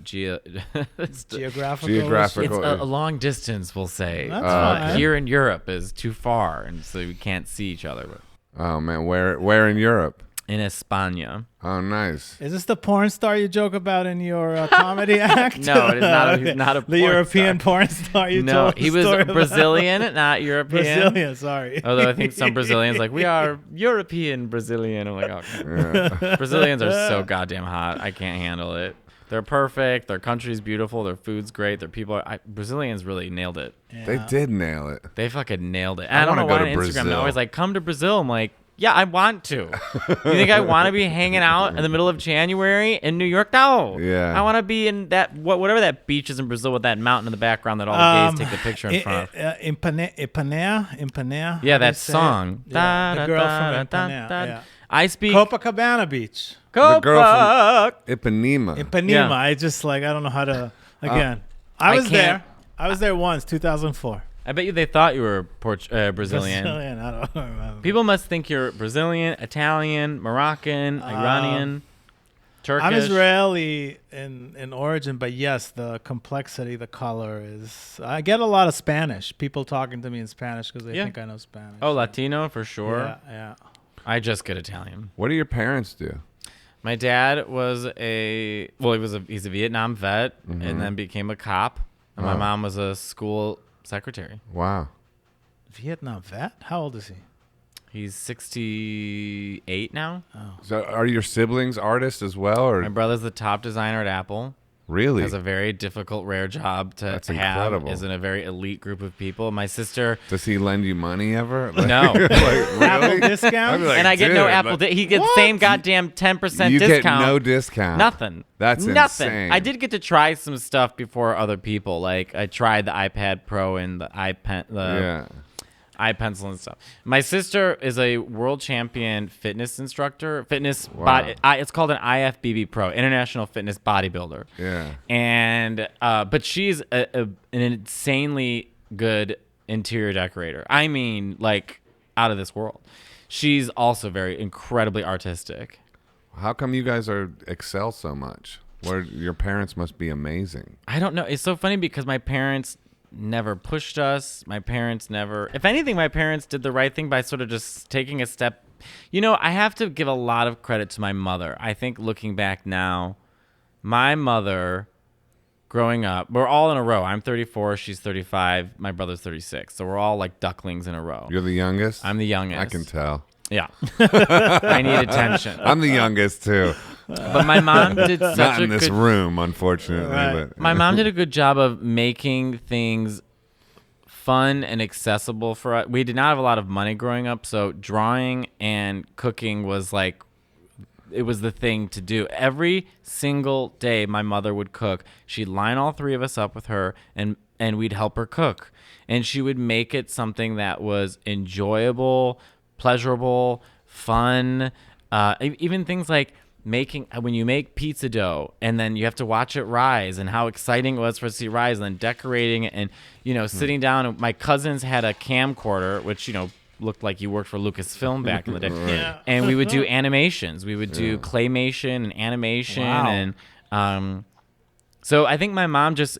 geographical. It's a long distance, we'll say. That's fine. Here in Europe is too far, and so we can't see each other. But Oh man, where in Europe? in España. Oh, nice. Is this the porn star you joke about in your comedy act? No, it is not. He's not a the porn European star. porn star you No, told. he was Brazilian, not European. Brazilian, sorry. Although I think some Brazilians like, we are European Brazilian. I'm like, okay. Yeah. Brazilians are so goddamn hot. I can't handle it. They're perfect. Their country's beautiful. Their food's great. Their people are. Brazilians really nailed it. Yeah. They did nail it. They fucking nailed it. And I don't know why on Instagram they're always like, come to Brazil. I'm like, yeah, I want to. You think I want to be hanging out in the middle of January in New York? No. Yeah. I want to be in that whatever that beach is in Brazil with that mountain in the background that all the gays take the picture in front of. Ipanema. Yeah, that song. Yeah, the girl from Ipanema. Yeah. I speak Copacabana Beach. The girl from Ipanema. Ipanema. Yeah. I don't know how to. Again, I was there. I was there once, 2004. I bet you they thought you were Brazilian. Brazilian. I don't remember. People must think you're Brazilian, Italian, Moroccan, Iranian, Turkish. I'm Israeli in origin, but yes, the complexity, the color is. I get a lot of Spanish. People talking to me in Spanish because they think I know Spanish. Oh, Latino for sure. Yeah. I just get Italian. What do your parents do? My dad was he's a Vietnam vet and then became a cop. And my mom was a school secretary. Wow. Vietnam vet? How old is he? He's 68 now. Oh. So are your siblings artists as well? Or? My brother's the top designer at Apple. Really? Has a very difficult, rare job to That's have. Incredible. Is in a very elite group of people. My sister. Does he lend you money ever? No. Like, really? Apple discount? Like, and I get no Apple. He gets the same goddamn 10% discount. You get no discount. Nothing. That's nothing. insane. I did get to try some stuff before other people. Like I tried the iPad Pro and the iPencil and stuff. My sister is a world champion fitness instructor. It's called an IFBB Pro, International Fitness Bodybuilder. Yeah. And but she's an insanely good interior decorator. I mean, like out of this world. She's also very incredibly artistic. How come you guys excel so much? Your parents must be amazing. I don't know. It's so funny because my parents never pushed us. My parents never. If anything, my parents did the right thing by sort of just taking a step. I have to give a lot of credit to my mother. I think looking back now, my mother, growing up, we're all in a row. I'm 34. She's 35. My brother's 36. So we're all like ducklings in a row. You're the youngest? I'm the youngest. I can tell. Yeah. I need attention. I'm the youngest too. But my mom did such Not a in this good room, unfortunately. Right. But my mom did a good job of making things fun and accessible for us. We did not have a lot of money growing up, so drawing and cooking was like, it was the thing to do. Every single day my mother would cook. She'd line all three of us up with her and we'd help her cook. And she would make it something that was enjoyable, pleasurable, fun. Even things like when you make pizza dough and then you have to watch it rise and how exciting it was for us to see it rise and then decorating it and sitting down. And my cousins had a camcorder which looked like you worked for Lucasfilm back in the day. Yeah. And we would do animations. We would do claymation and animation. Wow. And so I think my mom just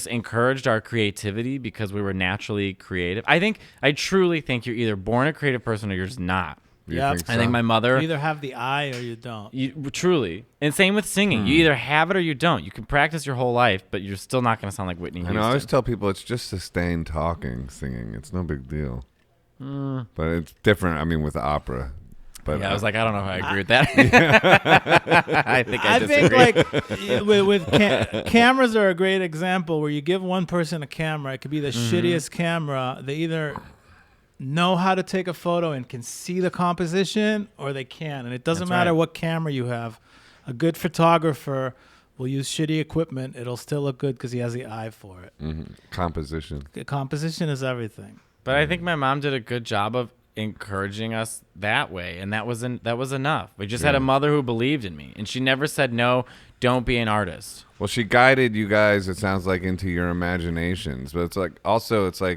encouraged our creativity because we were naturally creative. I truly think you're either born a creative person or you're just not. Yeah, think so? I think my mother. You either have the eye or you don't. Truly. And same with singing. You either have it or you don't. You can practice your whole life, but you're still not going to sound like Whitney Houston. I always tell people it's just sustained singing. It's no big deal. But it's different, with opera. But I was like, I don't know if I agree with that. I think I disagree. Think cameras are a great example where you give one person a camera. It could be the shittiest camera. They either know how to take a photo and can see the composition or they can't. And it doesn't matter what camera you have. A good photographer will use shitty equipment. It'll still look good because he has the eye for it. Composition. Composition is everything. But I think my mom did a good job of encouraging us that way, and that was enough. We just had a mother who believed in me, and she never said no, don't be an artist. Well, she guided you guys, it sounds like, into your imaginations, but it's like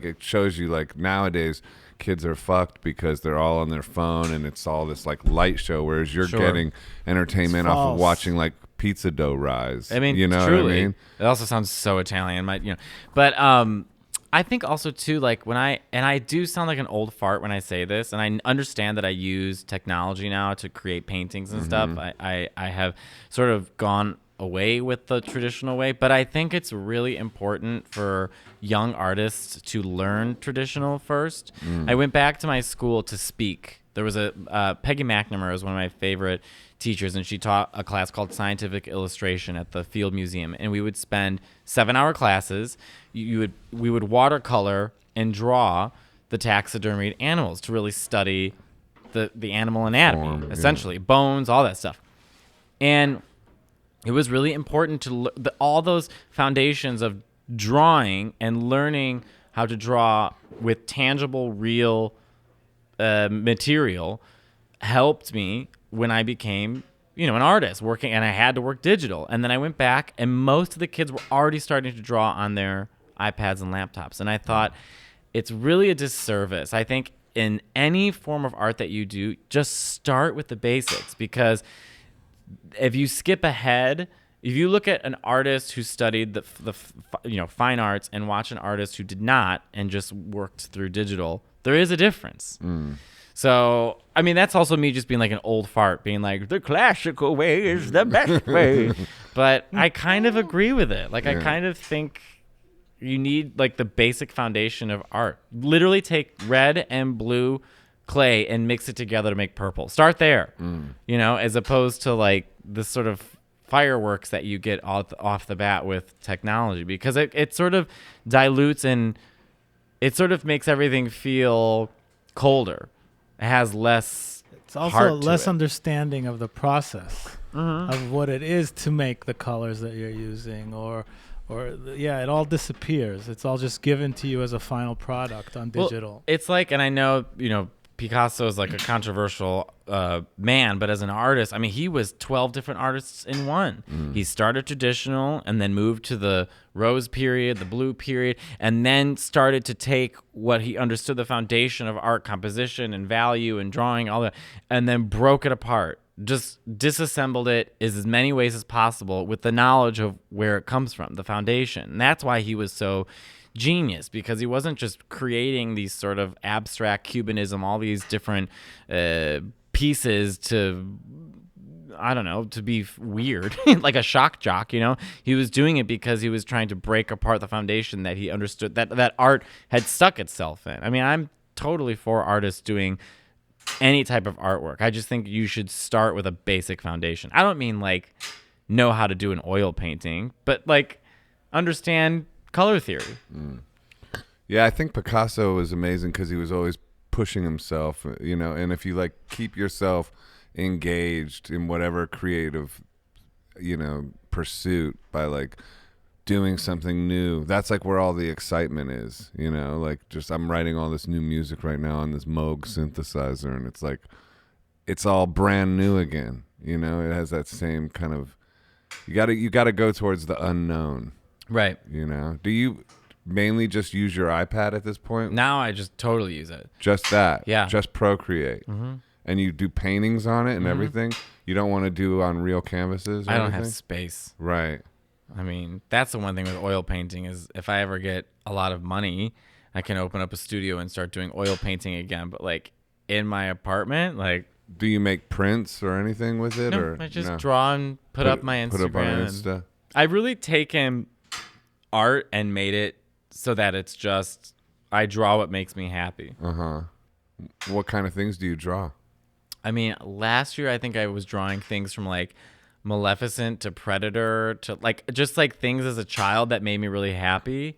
it shows you, like, nowadays kids are fucked because they're all on their phone and it's all this like light show, whereas you're getting entertainment off of watching like pizza dough rise. I mean, you know truly. what I mean? It also sounds so Italian, but I think also too, like I do sound like an old fart when I say this, and I understand that I use technology now to create paintings and stuff. I have sort of gone away with the traditional way, but I think it's really important for young artists to learn traditional first. I went back to my school to speak. There was Peggy McNamara was one of my favorite teachers, and she taught a class called Scientific Illustration at the Field Museum, and we would spend 7-hour classes. We would watercolor and draw the taxidermied animals to really study the animal anatomy, essentially bones, all that stuff. And it was really important to all those foundations of drawing and learning how to draw with tangible, real material helped me when I became, an artist working, and I had to work digital. And then I went back, and most of the kids were already starting to draw on their iPads and laptops. And I thought it's really a disservice. I think in any form of art that you do, just start with the basics, because if you skip ahead, if you look at an artist who studied the fine arts and watch an artist who did not and just worked through digital, there is a difference. So, I mean, that's also me just being like an old fart, being like, the classical way is the best way. But I kind of agree with it. Like, I kind of think you need like the basic foundation of art. Literally take red and blue clay and mix it together to make purple. Start there, as opposed to like this sort of fireworks that you get off the bat with technology, because it sort of dilutes and it sort of makes everything feel colder. It has less. It's also less understanding of the process of what it is to make the colors that you're using, or it all disappears. It's all just given to you as a final product on digital. Well, it's like, and I know, Picasso is like a controversial man, but as an artist, I mean, he was 12 different artists in one. He started traditional and then moved to the rose period, the blue period, and then started to take what he understood the foundation of art composition and value and drawing, all that, and then broke it apart. Just disassembled it as many ways as possible with the knowledge of where it comes from, the foundation. And that's why he was so genius, because he wasn't just creating these sort of abstract cubanism, all these different pieces to be weird, like a shock jock, He was doing it because he was trying to break apart the foundation that he understood that art had stuck itself in. I mean, I'm totally for artists doing any type of artwork. I just think you should start with a basic foundation. I don't mean like know how to do an oil painting, but like understand color theory. Yeah, I think Picasso was amazing because he was always pushing himself, and if you like keep yourself engaged in whatever creative, pursuit by like doing something new, that's like where all the excitement is, like just I'm writing all this new music right now on this Moog synthesizer, and it's like it's all brand new again, it has that same kind of, you gotta go towards the unknown. Right. Do you mainly just use your iPad at this point? Now I just totally use it. Just that? Yeah. Just Procreate. And you do paintings on it and everything? You don't want to do on real canvases or I don't anything? have space. Right. I mean, that's the one thing with oil painting is if I ever get a lot of money, I can open up a studio and start doing oil painting again. But like in my apartment, like... Do you make prints or anything with it? No, I just draw and put up my Instagram. Put up on Insta. I've really taken art and made it so that it's just I draw what makes me happy. What kind of things do you draw? I mean, last year I think I was drawing things from like Maleficent to Predator to like just like things as a child that made me really happy.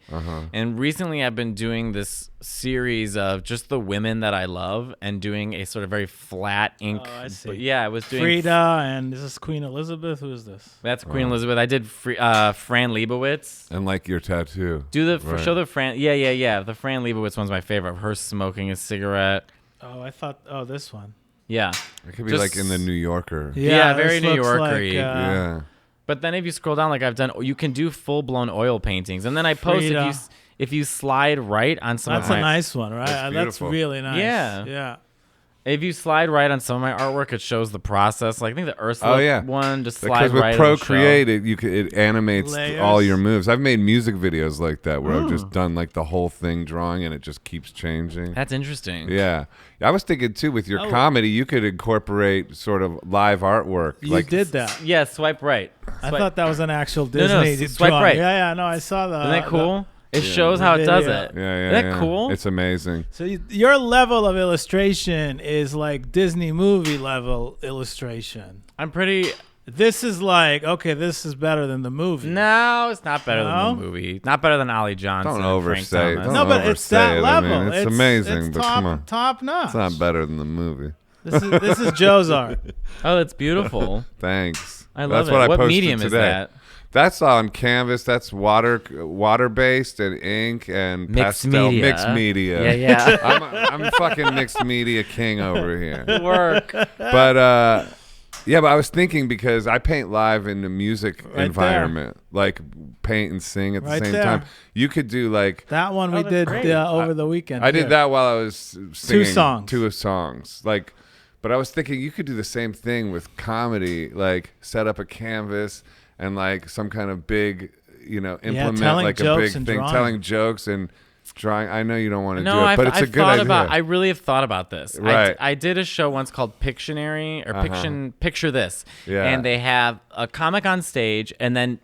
And recently I've been doing this series of just the women that I love and doing a sort of very flat ink. Oh, I see. But yeah, I was doing Frida, and this is Queen Elizabeth. Who is this? That's Queen Elizabeth. I did Fran Lebowitz. And like your tattoo. Show the Fran. Yeah. The Fran Lebowitz one's my favorite. Her smoking a cigarette. Oh, I thought. Oh, this one. Yeah. It could be like in the New Yorker. Yeah, very this New looks Yorker-y. like, Yeah. But then if you scroll down, like I've done, you can do full-blown oil paintings. And then I post if you slide right on some That's of my... a nice one, right? That's That's really nice. Yeah. Yeah. If you slide right on some of my artwork, it shows the process. Like I think the Ursula one, just slide because with right. Procreate, it animates Layers. all your moves. I've made music videos like that where I've just done like the whole thing drawing and it just keeps changing. That's interesting. Yeah. I was thinking too with your comedy, you could incorporate sort of live artworort. You did that. Yeah, swipe right. I thought that was an actual Disney swipe drawing. right. Yeah, no, I saw that. Isn't that cool? It shows how it does it. Yeah. Isn't that cool? It's amazing. So your level of illustration is like Disney movie level illustration. I'm pretty... This is like, okay, this is better than the movie. No, it's not better than the movie. Not better than Ollie Johnson. Don't overstate. Frank But it's that level. I mean, it's amazing, it's but top, come on. top notch. It's not better than the movie. This is Joe's art. Oh, that's beautiful. Thanks. I love That's it. what I What posted medium today. is that? That's on canvas. That's water-based and ink and Mixed pastel. media. Mixed media. Yeah. I'm fucking mixed media king over here. Work. But but I was thinking because I paint live in the music environment, like paint and sing at the same time. You could do like that one we did over the weekend. I did that while I was singing two songs. Like, but I was thinking you could do the same thing with comedy, like set up a canvas and like some kind of big, implement like a big thing, telling jokes and drawing. I know you don't want to do it, but it's a good idea. I really have thought about this. Right. I did a show once called Pictionary or Picture This. Yeah. And they have a comic on stage and then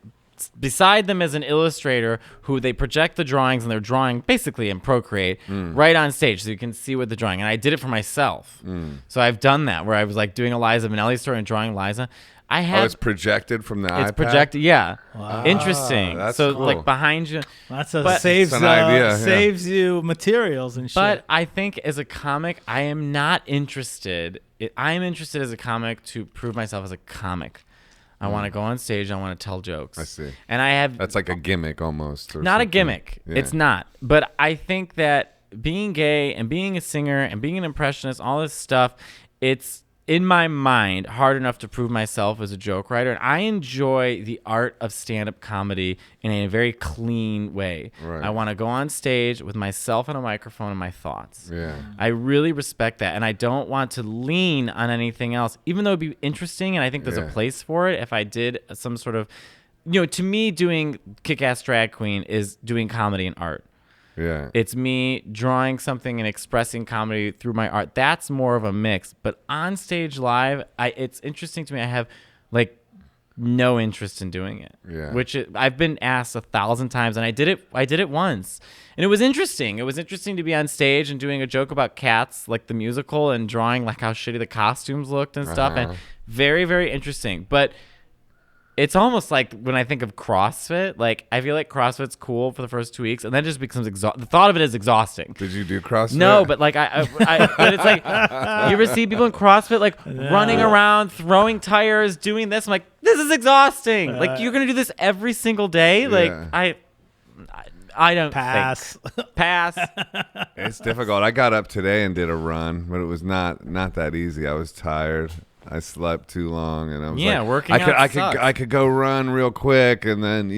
beside them is an illustrator who they project the drawings and they're drawing basically in Procreate right on stage so you can see what they're drawing. And I did it for myself. So I've done that where I was like doing a Liza Minnelli story and drawing Liza. it's projected from the iPad? It's projected, yeah. Wow. Interesting. That's so cool. like behind you. Saves you materials and shit. But I think as a comic, I am not interested. I am interested as a comic to prove myself as a comic. I want to go on stage. I want to tell jokes. I see. And that's like a gimmick almost. Or not something. a gimmick. Yeah. It's not. But I think that being gay and being a singer and being an impressionist, all this stuff, it's in my mind hard enough to prove myself as a joke writer. And I enjoy the art of stand-up comedy in a very clean way. Right. I want to go on stage with myself and a microphone and my thoughts. Yeah. I really respect that. And I don't want to lean on anything else, even though it'd be interesting. And I think there's a place for it. If I did some sort of, to me, doing Kick-Ass Drag Queen is doing comedy and art. Yeah. It's me drawing something and expressing comedy through my art. That's more of a mix. But on stage live, it's interesting to me. I have like no interest in doing it. Yeah. Which I've been asked 1,000 times, and I did it once, and it was interesting. It was interesting to be on stage and doing a joke about Cats, like the musical, and drawing like how shitty the costumes looked and stuff, and very, very interesting. But it's almost like when I think of CrossFit, like I feel like CrossFit's cool for the first 2 weeks, and then it just becomes the thought of it is exhausting. Did you do CrossFit? No, but like but it's like you ever see people in CrossFit like running around, throwing tires, doing this? I'm like, this is exhausting. Like you're gonna do this every single day? Like I don't pass. Pass. It's difficult. I got up today and did a run, but it was not that easy. I was tired. I slept too long, and I was working out sucks. I could go run real quick, and then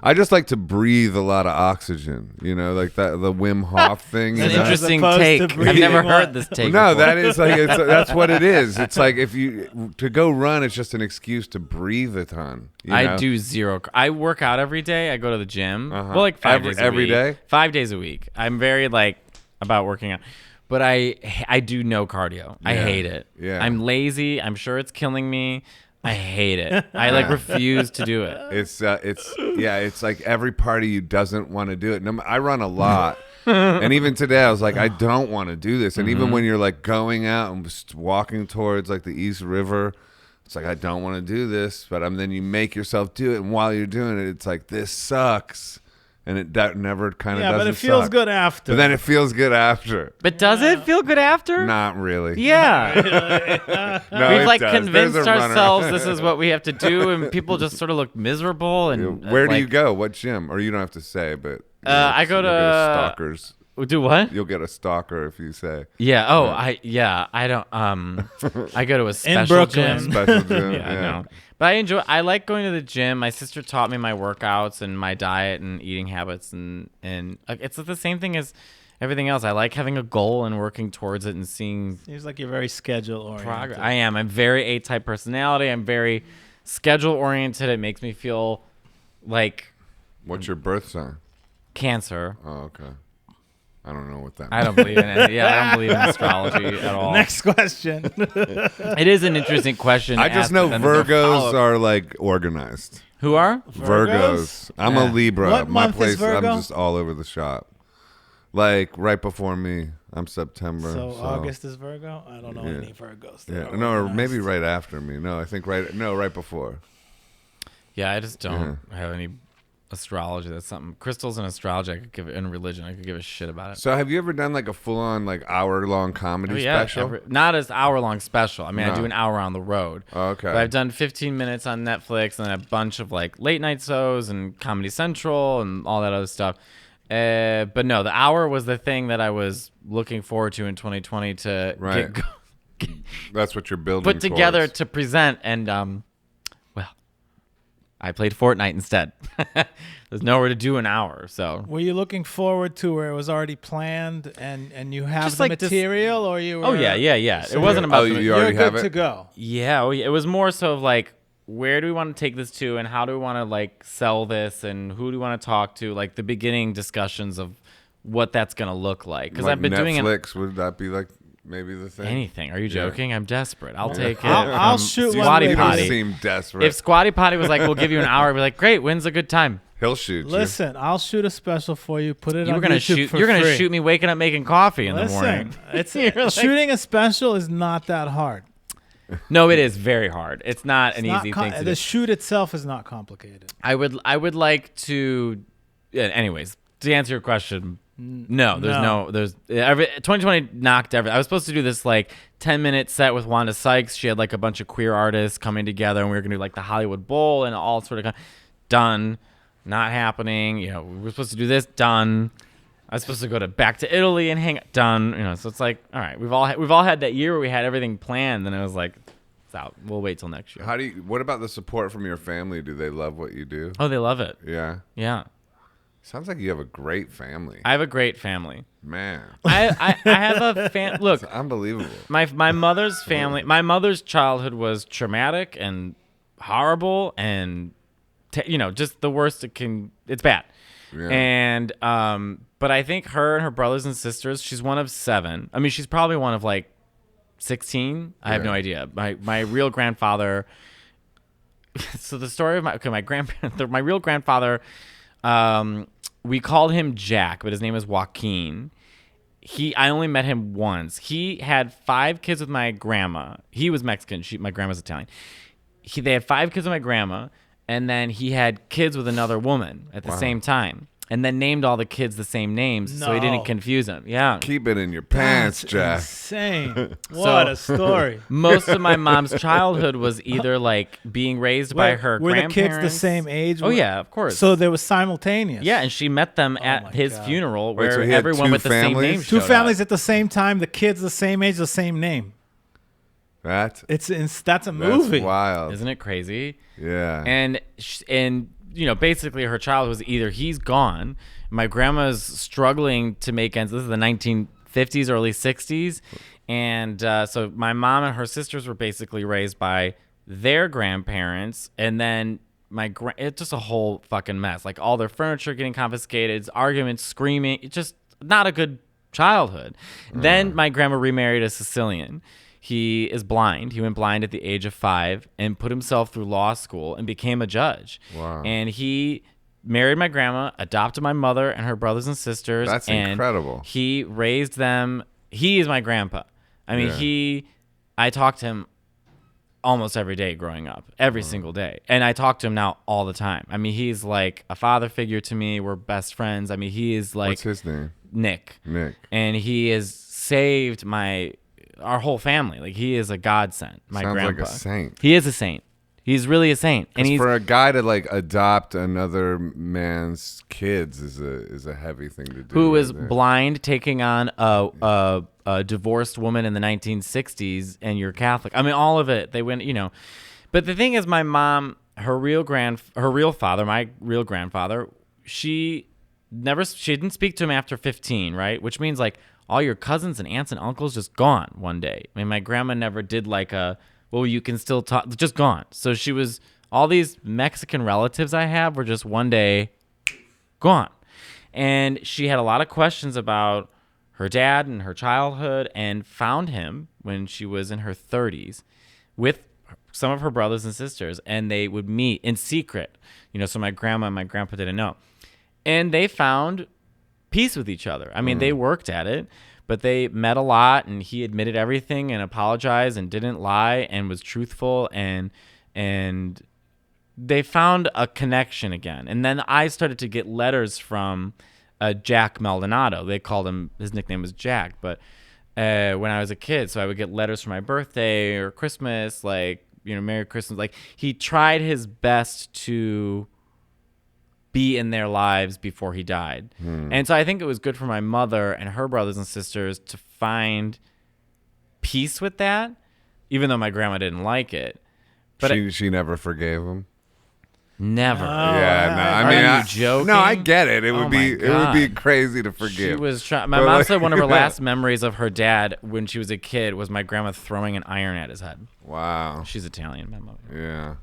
I just like to breathe a lot of oxygen. Like the Wim Hof thing. It's an interesting take. I've never heard this take. No, before. that is like that's what it is. It's like if you to go run, it's just an excuse to breathe a ton. I do zero. I work out every day. I go to the gym. Well, like 5 days a week. Every day? 5 days a week. I'm very about working out. But I do no cardio. I hate it. Yeah. I'm lazy. I'm sure it's killing me. I hate it. I refuse to do it. It's like every part of you doesn't want to do it. I run a lot. And even today I was like, I don't want to do this. And even when you're like going out and just walking towards like the East River, it's like, I don't want to do this, but then you make yourself do it. And while you're doing it, it's like, this sucks. And that never kind of doesn't but it feels suck. good after. But then it feels good after. But does it feel good after? Not really. Yeah. No, We've does. convinced There's a runner. ourselves this is what we have to do, and people just sort of look miserable. And Where do you go? What gym? Or you don't have to say, but I go to Stalkers. Do what? You'll get a stalker if you say. Yeah. Oh, I don't. I go to a special Brooklyn. gym. Special gym. Yeah, I know. But I like going to the gym. My sister taught me my workouts and my diet and eating habits, and it's the same thing as everything else. I like having a goal and working towards it and seeing. Seems like you're very schedule oriented. Progress. I am. I'm very A-type personality. I'm very schedule oriented. It makes me feel like. What's your birth sign? Cancer. Oh, okay. I don't know what that means. I don't believe in it. Yeah, I don't believe in astrology at all. Next question. It is an interesting question. I just know Virgos are like organized. Who are? Virgos. I'm a Libra. What month is Virgo? I'm just all over the shop. Like right before me. I'm September. So August is Virgo? I don't know any Virgos. Yeah. No, or maybe right after me. No, I think right before. Yeah, I just don't have any astrology. That's something. Crystals and astrology, I could give it, and religion, I could give a shit about it. So have you ever done like a full-on like hour-long comedy special? Not as hour-long special. I mean, I do an hour on the road. Oh, okay. But I've done 15 minutes on Netflix and then a bunch of like late night shows and Comedy Central and all that other stuff. But no, the hour was the thing that I was looking forward to in 2020 to That's what you're building put together towards. to present. And I played Fortnite instead. There's nowhere to do an hour, so. Were you looking forward to where it was already planned and you have Just the like material, or you were? Oh yeah. So it wasn't about. You already you're have good it to go. Yeah, it was more so of like, where do we want to take this to, and how do we want to like sell this, and who do we want to talk to? Like the beginning discussions of what that's gonna look like. Because like I've been doing Netflix. Would that be like maybe the thing? anything. Are you joking? I'm desperate. I'll take it. I'll from shoot one Squatty with you. Potty. You seem desperate. If Squatty Potty was like, we'll give you an hour, I'd be like, great. When's a good time? He'll shoot you. Listen, I'll shoot a special for you. Put it You on were gonna YouTube shoot. for You're gonna free. shoot me waking up making coffee in the morning. It's You're like- shooting a special is not that hard. No, it is very hard. It's not an It's not easy thing to the do. shoot itself is not complicated. I would like to. Yeah, anyways, to answer your question, no, there's 2020 knocked everything. I was supposed to do this like 10-minute set with Wanda Sykes. She had like a bunch of queer artists coming together, and we were gonna do like the Hollywood Bowl and all sort of done. Not happening. You know, we were supposed to do this. Done. I was supposed to go back to Italy and hang. Done. You know, so it's like, all right, we've all had that year where we had everything planned, and it was like, it's out. We'll wait till next year. What about the support from your family? Do they love what you do? Oh, they love it. Yeah. Yeah. Sounds like you have a great family. I have a great family. Man. I have a look. It's unbelievable. My mother's family. My mother's childhood was traumatic and horrible and. Just the worst it can. It's bad. Yeah. And but I think her and her brothers and sisters. She's one of 7. I mean, she's probably one of like 16. I have no idea. My real grandfather. So the story of my grandparents. My real grandfather. We called him Jack, but his name is Joaquin. I only met him once. He had 5 kids with my grandma. He was Mexican. My grandma's Italian. They had 5 kids with my grandma. And then he had kids with another woman at the same time. And then named all the kids the same names so he didn't confuse them. Yeah. Keep it in your pants, Jack. Insane. What a story. Most of my mom's childhood was either like being raised by her Were grandparents. the kids the same age? Oh, yeah, of course. So they were simultaneous. Yeah, and she met them my at his God. funeral Wait, so where he had everyone 2 with the same families? name 2 showed families up. at the same time, the kids the same age, the same name. That's That's a movie. wild. Isn't it crazy? Yeah. And basically her child was either he's gone. My grandma's struggling to make ends. This is the 1950s, early 60s. And so my mom and her sisters were basically raised by their grandparents. And then it's just a whole fucking mess. Like all their furniture getting confiscated, arguments, screaming. It's just not a good childhood. Then my grandma remarried a Sicilian. He is blind. He went blind at the age of 5 and put himself through law school and became a judge. Wow. And he married my grandma, adopted my mother and her brothers and sisters. That's and incredible. He raised them. He is my grandpa. I mean, Yeah. I talked to him almost every day growing up, every single day. And I talk to him now all the time. I mean, he's like a father figure to me. We're best friends. I mean, he is like What's his name? Nick. Nick. And he has saved our whole family. Like he is a godsend. My Sounds grandpa. like a saint. He is a saint. He's really a saint. And he's for a guy to like adopt another man's kids is a heavy thing to do. Who is blind, taking on a divorced woman in the 1960s, and you're Catholic. I mean, all of it. They went, But the thing is, my mom, her real father, my real grandfather, she didn't speak to him after 15, right? Which means like all your cousins and aunts and uncles just gone one day. I mean, my grandma never did like well, you can still talk, just gone. So she was, all these Mexican relatives I have were just one day gone. And she had a lot of questions about her dad and her childhood, and found him when she was in her 30s with some of her brothers and sisters, and they would meet in secret, so my grandma and my grandpa didn't know. And they found peace with each other. I mean, they worked at it, but they met a lot, and he admitted everything and apologized and didn't lie and was truthful, and they found a connection again. And then I started to get letters from Jack Maldonado. They called him, his nickname was Jack, but when I was a kid, so I would get letters for my birthday or Christmas, like, Merry Christmas. Like, he tried his best to be in their lives before he died. And so I think it was good for my mother and her brothers and sisters to find peace with that, even though my grandma didn't like it. But she never forgave him. Never. I mean, are you joking? No, I get it. It would be crazy to forgive. She was trying. My mom said one of her last memories of her dad when she was a kid was my grandma throwing an iron at his head. Wow. She's Italian, my mother. Yeah.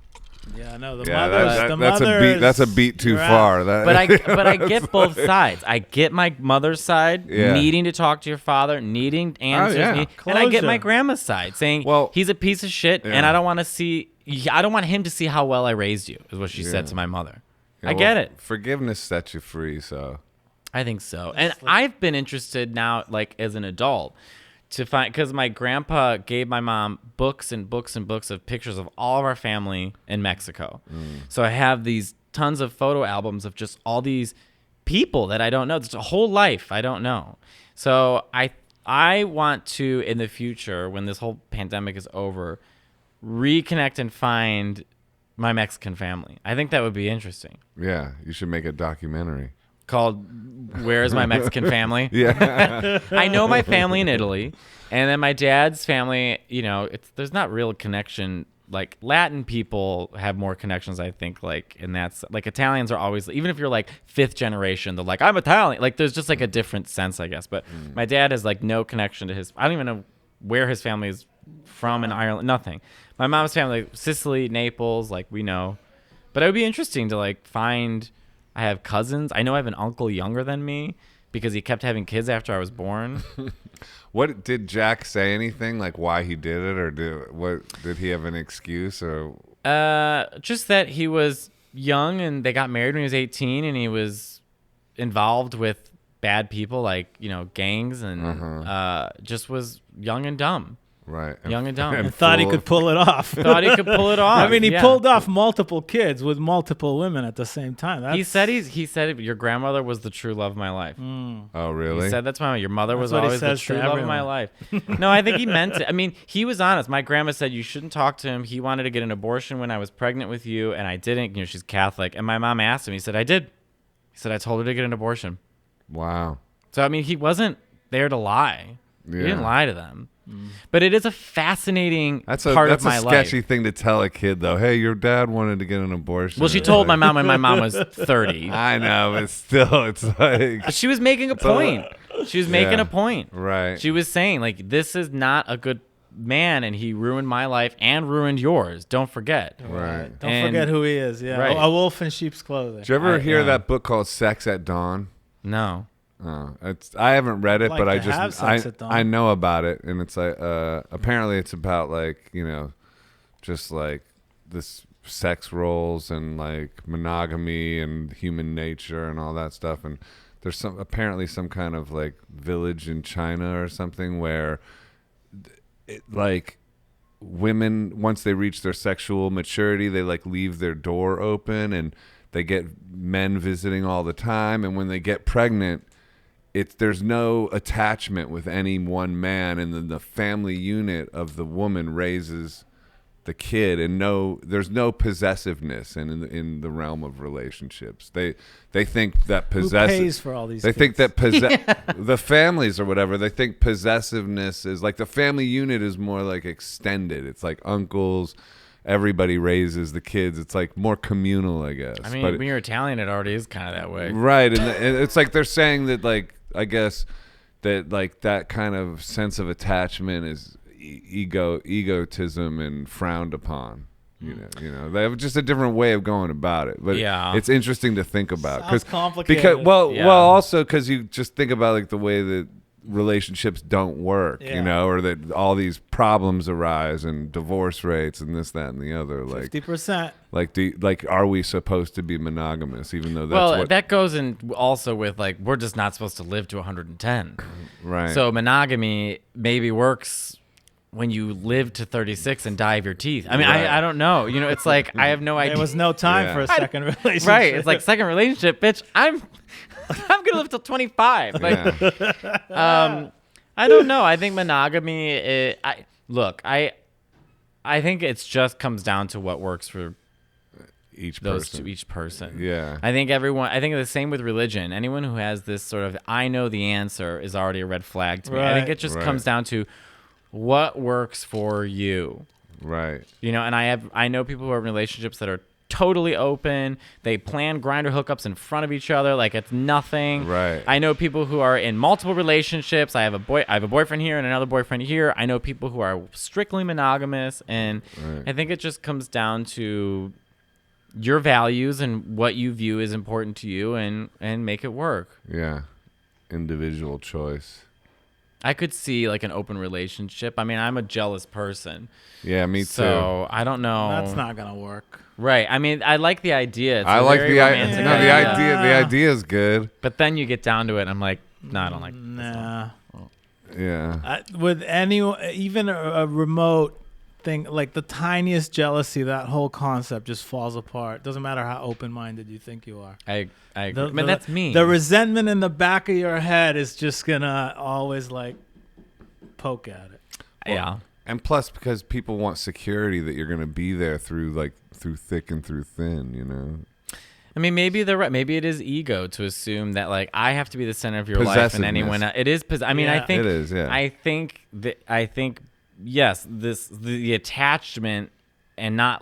Yeah, no, that's a beat too far. But I get both sides. I get my mother's side, needing to talk to your father, needing answers, and I get my grandma's side, saying, well, he's a piece of shit, and I don't want him to see how well I raised you, is what she said to my mother. I get it. Forgiveness sets you free, so. I think so. And I've been interested now, like as an adult, to find, because my grandpa gave my mom books and books and books of pictures of all of our family in Mexico. So I have these tons of photo albums of just all these people that I don't know. It's a whole life I don't know. So I want to, in the future, when this whole pandemic is over, reconnect and find my Mexican family. I think that would be interesting. Yeah, you should make a documentary called Where is My Mexican Family? Yeah. I know my family in Italy, and then my dad's family, there's not real connection. Like Latin people have more connections, I think, and that's like Italians are always, even if you're like fifth generation, they're like, I'm Italian. Like there's just like a different sense, I guess. But my dad has like no connection to I don't even know where his family is from in Ireland, nothing. My mom's family, Sicily, Naples, like we know. But it would be interesting to like find, I have cousins. I know I have an uncle younger than me because he kept having kids after I was born. What did Jack say anything like why he did it, or did he have an excuse, or just that he was young and they got married when he was 18 and he was involved with bad people like, gangs and just was young and dumb. Right. Young and dumb. And thought he could pull it off. I mean, he pulled off multiple kids with multiple women at the same time. He said your grandmother was the true love of my life. Oh, really? He said that's my mom. Your mother was always the true love of my life. No, I think he meant it. I mean, he was honest. My grandma said you shouldn't talk to him. He wanted to get an abortion when I was pregnant with you, and I didn't. She's Catholic. And my mom asked him. He said, I did. He said, I told her to get an abortion. Wow. So, I mean, he wasn't there to lie. Yeah. He didn't lie to them. But it is a fascinating part of my life. That's a sketchy thing to tell a kid, though. Hey, your dad wanted to get an abortion. Well, she told my mom when my mom was 30. I know, but still, it's like... But she was making a point. She was making a point. Right. She was saying, like, this is not a good man, and he ruined my life and ruined yours. Don't forget. Right. Don't forget who he is. Yeah. Right. A wolf in sheep's clothing. Did you ever hear that book called Sex at Dawn? No. Oh, I haven't read it, but I know about it, and it's like apparently it's about like just like this sex roles and like monogamy and human nature and all that stuff, and there's apparently some kind of like village in China or something where like women, once they reach their sexual maturity, they like leave their door open and they get men visiting all the time, and when they get pregnant, there's no attachment with any one man, and then the family unit of the woman raises the kid, and there's no possessiveness in the realm of relationships. They think that Who pays for all these they kids? think that the families or whatever, they think possessiveness is like the family unit is more like extended. It's like uncles, everybody raises the kids. It's like more communal, I guess. I mean, but when you're Italian, it already is kind of that way. right, and it's like they're saying that, like, I guess that like that kind of sense of attachment is egotism and frowned upon. You know, they have just a different way of going about it. But it's interesting to think about Sounds complicated. Also because you just think about like the way that relationships don't work, you know, or that all these problems arise and divorce rates and this, that, and the other. Like 50%. Like, are we supposed to be monogamous? Even though that's that goes in also with like we're just not supposed to live to 110. Right. So monogamy maybe works when you live to 36 and die of your teeth. I mean, I don't know. You know, it's like I have no idea. There was no time for a second relationship. Right. It's like second relationship, bitch. I'm gonna live till 25. Like, I don't know. I think monogamy. I think it's just comes down to what works for each person. Yeah. I think the same with religion. Anyone who has this sort of I know the answer is already a red flag to me. I think it just comes down to what works for you. Right. You know, and I know people who are in relationships that are totally open. They plan grinder hookups in front of each other like it's nothing. Right. I know people who are in multiple relationships. I have a boyfriend here and another boyfriend here. I know people who are strictly monogamous, and I think it just comes down to your values and what you view as important to you, and make it work. Yeah. Individual choice. I could see like an open relationship. I mean, I'm a jealous person. Yeah, me too. So I don't know. That's not gonna work. Right. I mean, I like the idea. I like the idea. No, the idea. The idea is good. But then you get down to it, and I'm like, no, I don't like. Nah. Yeah. With even a remote thing, like the tiniest jealousy, that whole concept just falls apart. Doesn't matter how open-minded you think you are. I agree. I mean, that's me. The resentment in the back of your head is just gonna always like poke at it. Yeah. And plus, because people want security that you're going to be there through thick and through thin, you know? I mean, maybe they're right. Maybe it is ego to assume that like I have to be the center of your life and anyone else. It is. I mean, I think it is. Yeah. I think yes, the attachment and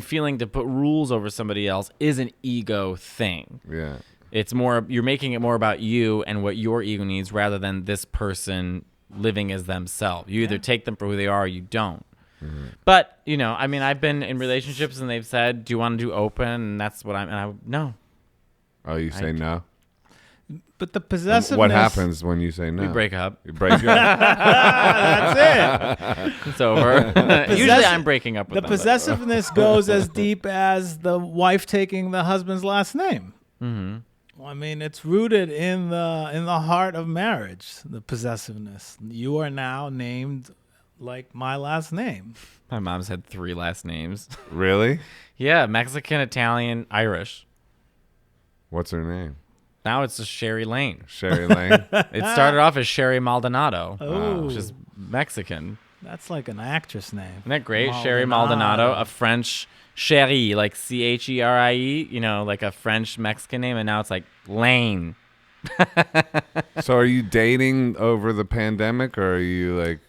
feeling to put rules over somebody else is an ego thing. Yeah. It's more, you're making it more about you and what your ego needs rather than this person living as themselves. You either take them for who they are or you don't. Mm-hmm. But, you know, I mean, I've been in relationships and they've said, do you want to do open? And that's what no. Oh, you say no? But the possessiveness. What happens when you say no? We break up. You break up. That's it. It's over. Usually I'm breaking up with them. The possessiveness goes as deep as the wife taking the husband's last name. Mm-hmm. I mean, it's rooted in the heart of marriage, the possessiveness. You are now named like my last name. My mom's had 3 last names. Really? Yeah, Mexican, Italian, Irish. What's her name? Now it's just Sherry Lane. Sherry Lane? It started off as Sherry Maldonado, which is Mexican. That's like an actress name. Isn't that great? Maldonado. Sherry Maldonado, a French Cherie, like Cherie, you know, like a French Mexican name, and now it's like Lane. So are you dating over the pandemic, or are you like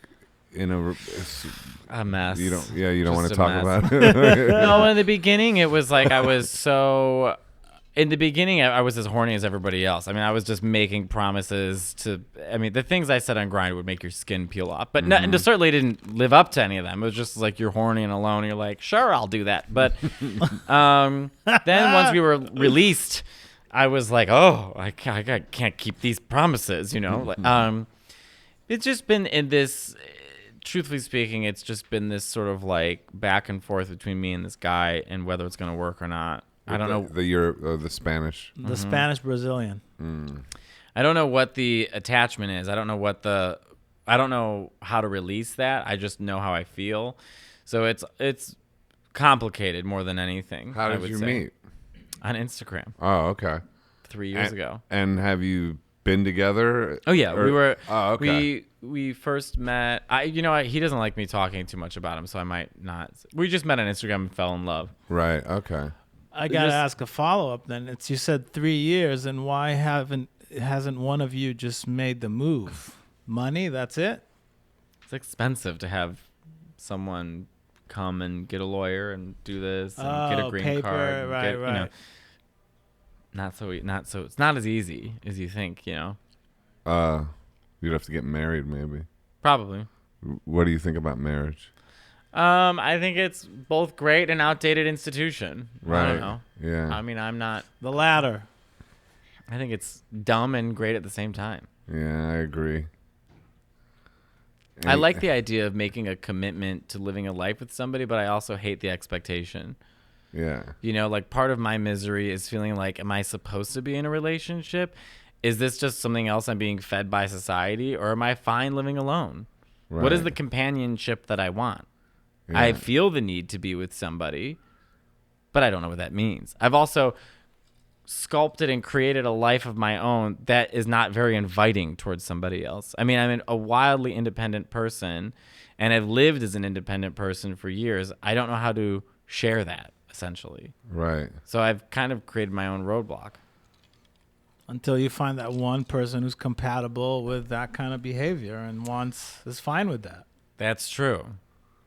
in a mess? You don't want to talk about it? No, in the beginning it was like I was so... In the beginning, I was as horny as everybody else. I mean, I was just making promises the things I said on Grind would make your skin peel off. But and certainly didn't live up to any of them. It was just like you're horny and alone. And you're like, sure, I'll do that. But then once we were released, I was like, oh, I can't keep these promises, you know? It's just been in this... Truthfully speaking, it's just been this sort of like back and forth between me and this guy and whether it's going to work or not. I don't know. The Spanish. The Spanish Brazilian. I don't know what the attachment is. I don't know how to release that. I just know how I feel. So it's complicated more than anything. How did you meet? On Instagram. Oh, okay. 3 years ago. And have you been together? Oh yeah, we were. Oh, okay. We first met. He doesn't like me talking too much about him, so I might not. We just met on Instagram and fell in love. Right. Okay. I gotta ask a follow up. Then you said 3 years, and why hasn't one of you just made the move? Money. That's it. It's expensive to have someone come and get a lawyer and do this and get a green paper, card. Right. Not so. It's not as easy as you think. You'd have to get married, maybe. Probably. What do you think about marriage? I think it's both great and outdated institution. Right. I don't know. Yeah. I mean, I'm not. The latter. I think it's dumb and great at the same time. Yeah, I agree. I like the idea of making a commitment to living a life with somebody, but I also hate the expectation. Yeah. Like part of my misery is feeling like, am I supposed to be in a relationship? Is this just something else I'm being fed by society, or am I fine living alone? Right. What is the companionship that I want? Yeah. I feel the need to be with somebody, but I don't know what that means. I've also sculpted and created a life of my own that is not very inviting towards somebody else. I mean, I'm a wildly independent person, and I've lived as an independent person for years. I don't know how to share that, essentially. Right. So I've kind of created my own roadblock. Until you find that one person who's compatible with that kind of behavior and is fine with that. That's true.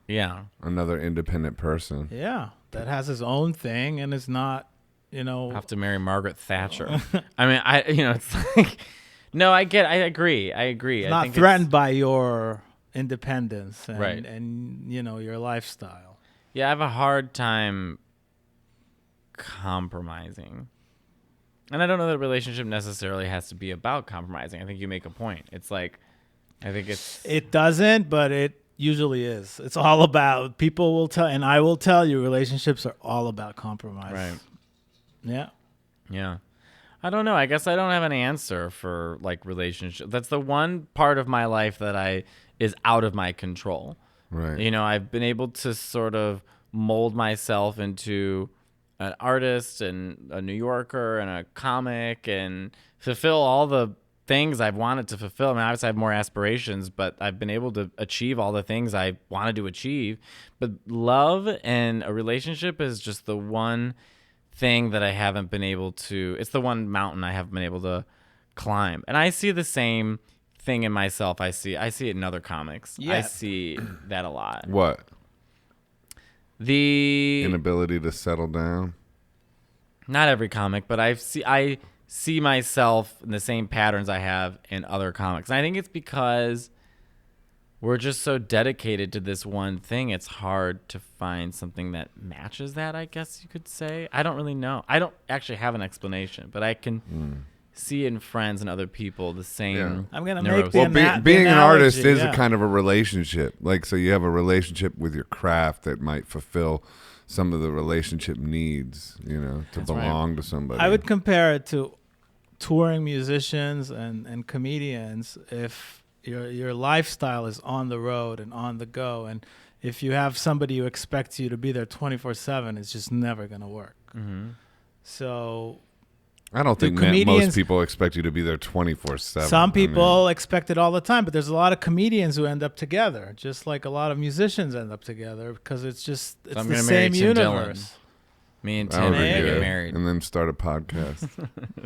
Yeah. Another independent person. Yeah. That has his own thing and is not, I'll have to marry Margaret Thatcher. I mean, it's like, no, I agree. It's not threatened by your independence and, right. and, your lifestyle. Yeah. I have a hard time compromising. And I don't know that a relationship necessarily has to be about compromising. I think you make a point. It's like, it doesn't, but it usually is. It's all about, people will tell, and I will tell you, relationships are all about compromise. Right. Yeah. Yeah. I don't know. I guess I don't have an answer for like relationships. That's the one part of my life that is out of my control. Right. I've been able to sort of mold myself into an artist and a New Yorker and a comic and fulfill all the things I've wanted to fulfill. I mean, obviously I have more aspirations, but I've been able to achieve all the things I wanted to achieve. But love and a relationship is just the one thing that I haven't been able to, it's the one mountain I haven't been able to climb. And I see the same thing in myself. I see it in other comics. Yeah. I see that a lot. What? The inability to settle down. Not every comic, but I see myself in the same patterns I have in other comics. And I think it's because we're just so dedicated to this one thing. It's hard to find something that matches that, I guess you could say. I don't really know. I don't actually have an explanation, but I can see in friends and other people the same. Yeah. I'm going to make being an artist is a kind of a relationship. Like, so you have a relationship with your craft that might fulfill some of the relationship needs, to That's belong to somebody. I would compare it to touring musicians and comedians. If your lifestyle is on the road and on the go, and if you have somebody who expects you to be there 24/7, it's just never going to work. Mm-hmm. So I don't think most people expect you to be there 24/7. Some people expect it all the time, but there's a lot of comedians who end up together, just like a lot of musicians end up together, because it's the same universe. Me and Tim are going to get married. And then start a podcast.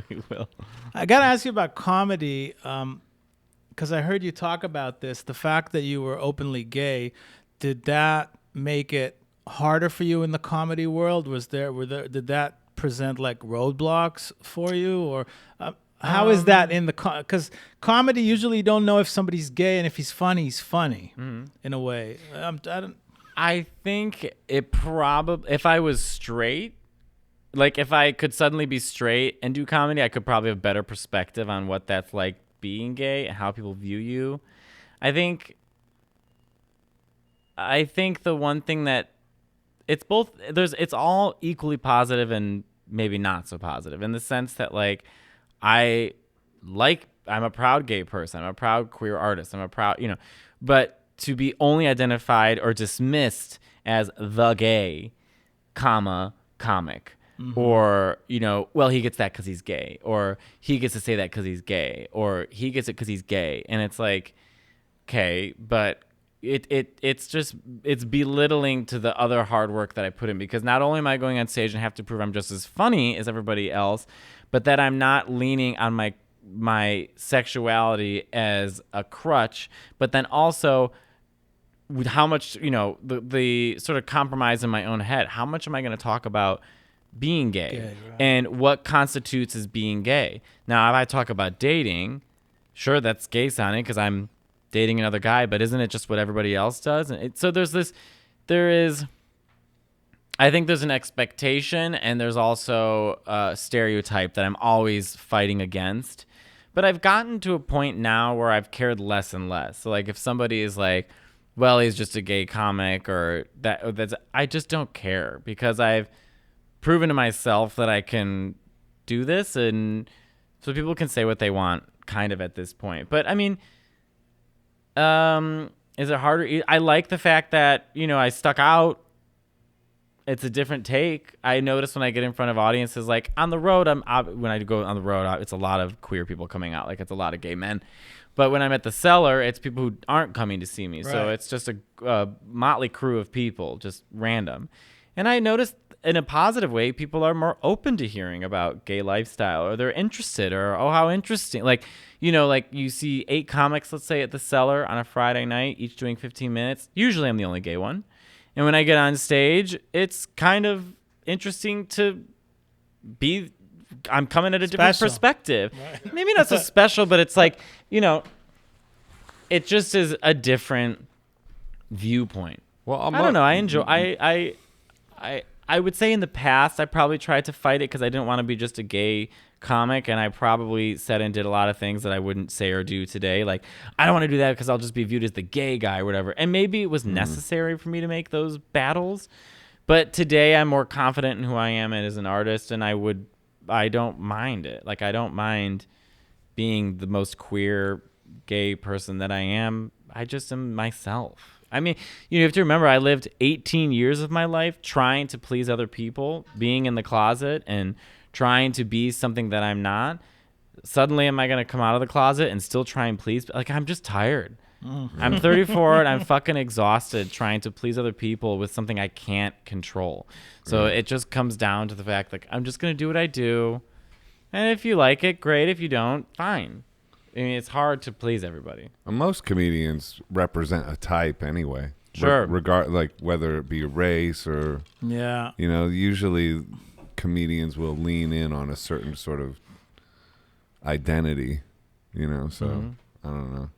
We will. I got to ask you about comedy, because I heard you talk about this. The fact that you were openly gay, did that make it harder for you in the comedy world? Did that present like roadblocks for you, or how is that in the because comedy usually you don't know if somebody's gay, and if he's funny in a way. I think it probably, if I was straight, like if I could suddenly be straight and do comedy, I could probably have better perspective on what that's like being gay and how people view you. I think the one thing that it's all equally positive and maybe not so positive, in the sense that like I'm a proud gay person, I'm a proud queer artist, I'm a proud, but to be only identified or dismissed as the gay, comic or, you know, well, he gets that because he's gay, or he gets to say that because he's gay, or he gets it because he's gay. And it's like, okay, but it's belittling to the other hard work that I put in, because not only am I going on stage and have to prove I'm just as funny as everybody else, but that I'm not leaning on my sexuality as a crutch, but then also with how much, you know, the sort of compromise in my own head. How much am I going to talk about being gay, right, and what constitutes as being gay? Now, if I talk about dating, sure, that's gay sounding because I'm dating another guy, but isn't it just what everybody else does? And so I think there's an expectation, and there's also a stereotype that I'm always fighting against. But I've gotten to a point now where I've cared less and less. So like if somebody is like, well, he's just a gay comic, or that's, I just don't care, because I've proven to myself that I can do this, and so people can say what they want kind of at this point. But I mean, is it harder? I like the fact that, you know, I stuck out. It's a different take. I notice when I get in front of audiences, like on the road, when I go on the road, it's a lot of queer people coming out. Like it's a lot of gay men. But when I'm at the Cellar, it's people who aren't coming to see me. Right. So it's just a motley crew of people, just random. And I noticed in a positive way, people are more open to hearing about gay lifestyle, or they're interested, or, oh, how interesting. Like, you know, like you see 8 comics, let's say, at the Cellar on a Friday night, each doing 15 minutes. Usually I'm the only gay one. And when I get on stage, it's kind of interesting to be, I'm coming at a different perspective. Right. Maybe not so special, but it's like, you know, it just is a different viewpoint. Well, I don't know. I enjoy, I would say in the past, I probably tried to fight it because I didn't want to be just a gay comic, and I probably said and did a lot of things that I wouldn't say or do today. Like, I don't want to do that because I'll just be viewed as the gay guy or whatever. And maybe it was necessary for me to make those battles. But today I'm more confident in who I am as an artist, and I don't mind it. Like, I don't mind being the most queer gay person that I am. I just am myself. I mean, you have to remember, I lived 18 years of my life trying to please other people, being in the closet and trying to be something that I'm not. Suddenly, am I going to come out of the closet and still try and please? Like, I'm just tired. Mm-hmm. I'm 34 and I'm fucking exhausted trying to please other people with something I can't control. So it just comes down to the fact, like, I'm just going to do what I do. And if you like it, great. If you don't, fine. I mean, it's hard to please everybody. Most comedians represent a type anyway. Sure. Like whether it be race or, you know, usually comedians will lean in on a certain sort of identity, you know, so I don't know.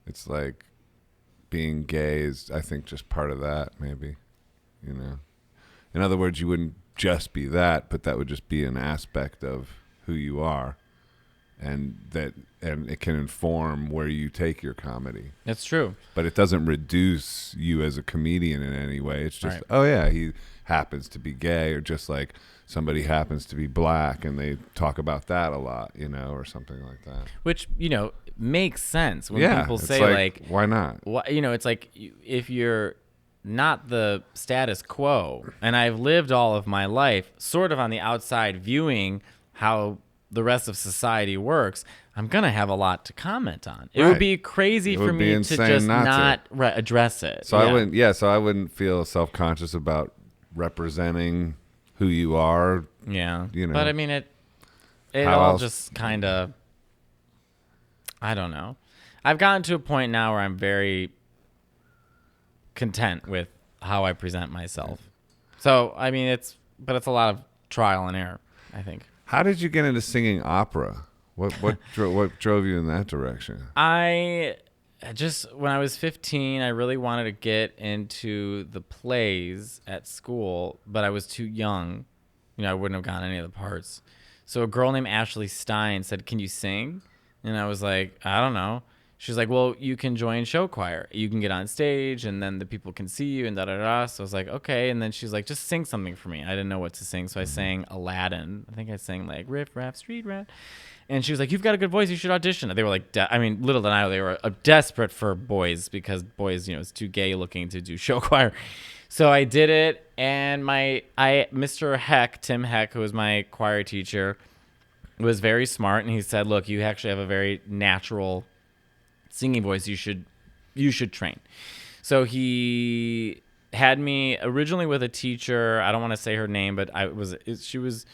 It's like being gay is, I think, just part of that, maybe, you know. In other words, you wouldn't just be that, but that would just be an aspect of who you are. And it can inform where you take your comedy. That's true. But it doesn't reduce you as a comedian in any way. It's just, oh yeah, he happens to be gay, or just like somebody happens to be black and they talk about that a lot, you know, or something like that. Which, you know, makes sense when people say like, why not? You know, it's like if you're not the status quo, and I've lived all of my life sort of on the outside viewing how the rest of society works, I'm going to have a lot to comment on. It would be crazy for me to just not address it. So I wouldn't feel self-conscious about representing who you are. Yeah. You know. But I mean, it all else? Just kind of, I don't know. I've gotten to a point now where I'm very content with how I present myself. So, I mean, it's a lot of trial and error, I think. How did you get into singing opera? What drove you in that direction? I just, when I was 15, I really wanted to get into the plays at school, but I was too young. You know, I wouldn't have gotten any of the parts. So a girl named Ashley Stein said, "Can you sing?" And I was like, "I don't know." she's like, well, you can join show choir. You can get on stage and then the people can see you and da-da-da. So I was like, okay. And then she's like, just sing something for me. I didn't know what to sing. So I sang Aladdin. I think I sang like Riff Raff Street Rat. And she was like, you've got a good voice. You should audition. They were like, little did I know they were desperate for boys because boys, it's too gay looking to do show choir. So I did it. And Mr. Heck, Tim Heck, who was my choir teacher, was very smart. And he said, look, you actually have a very natural singing voice. You should train. So he had me originally with a teacher. I don't want to say her name, but she was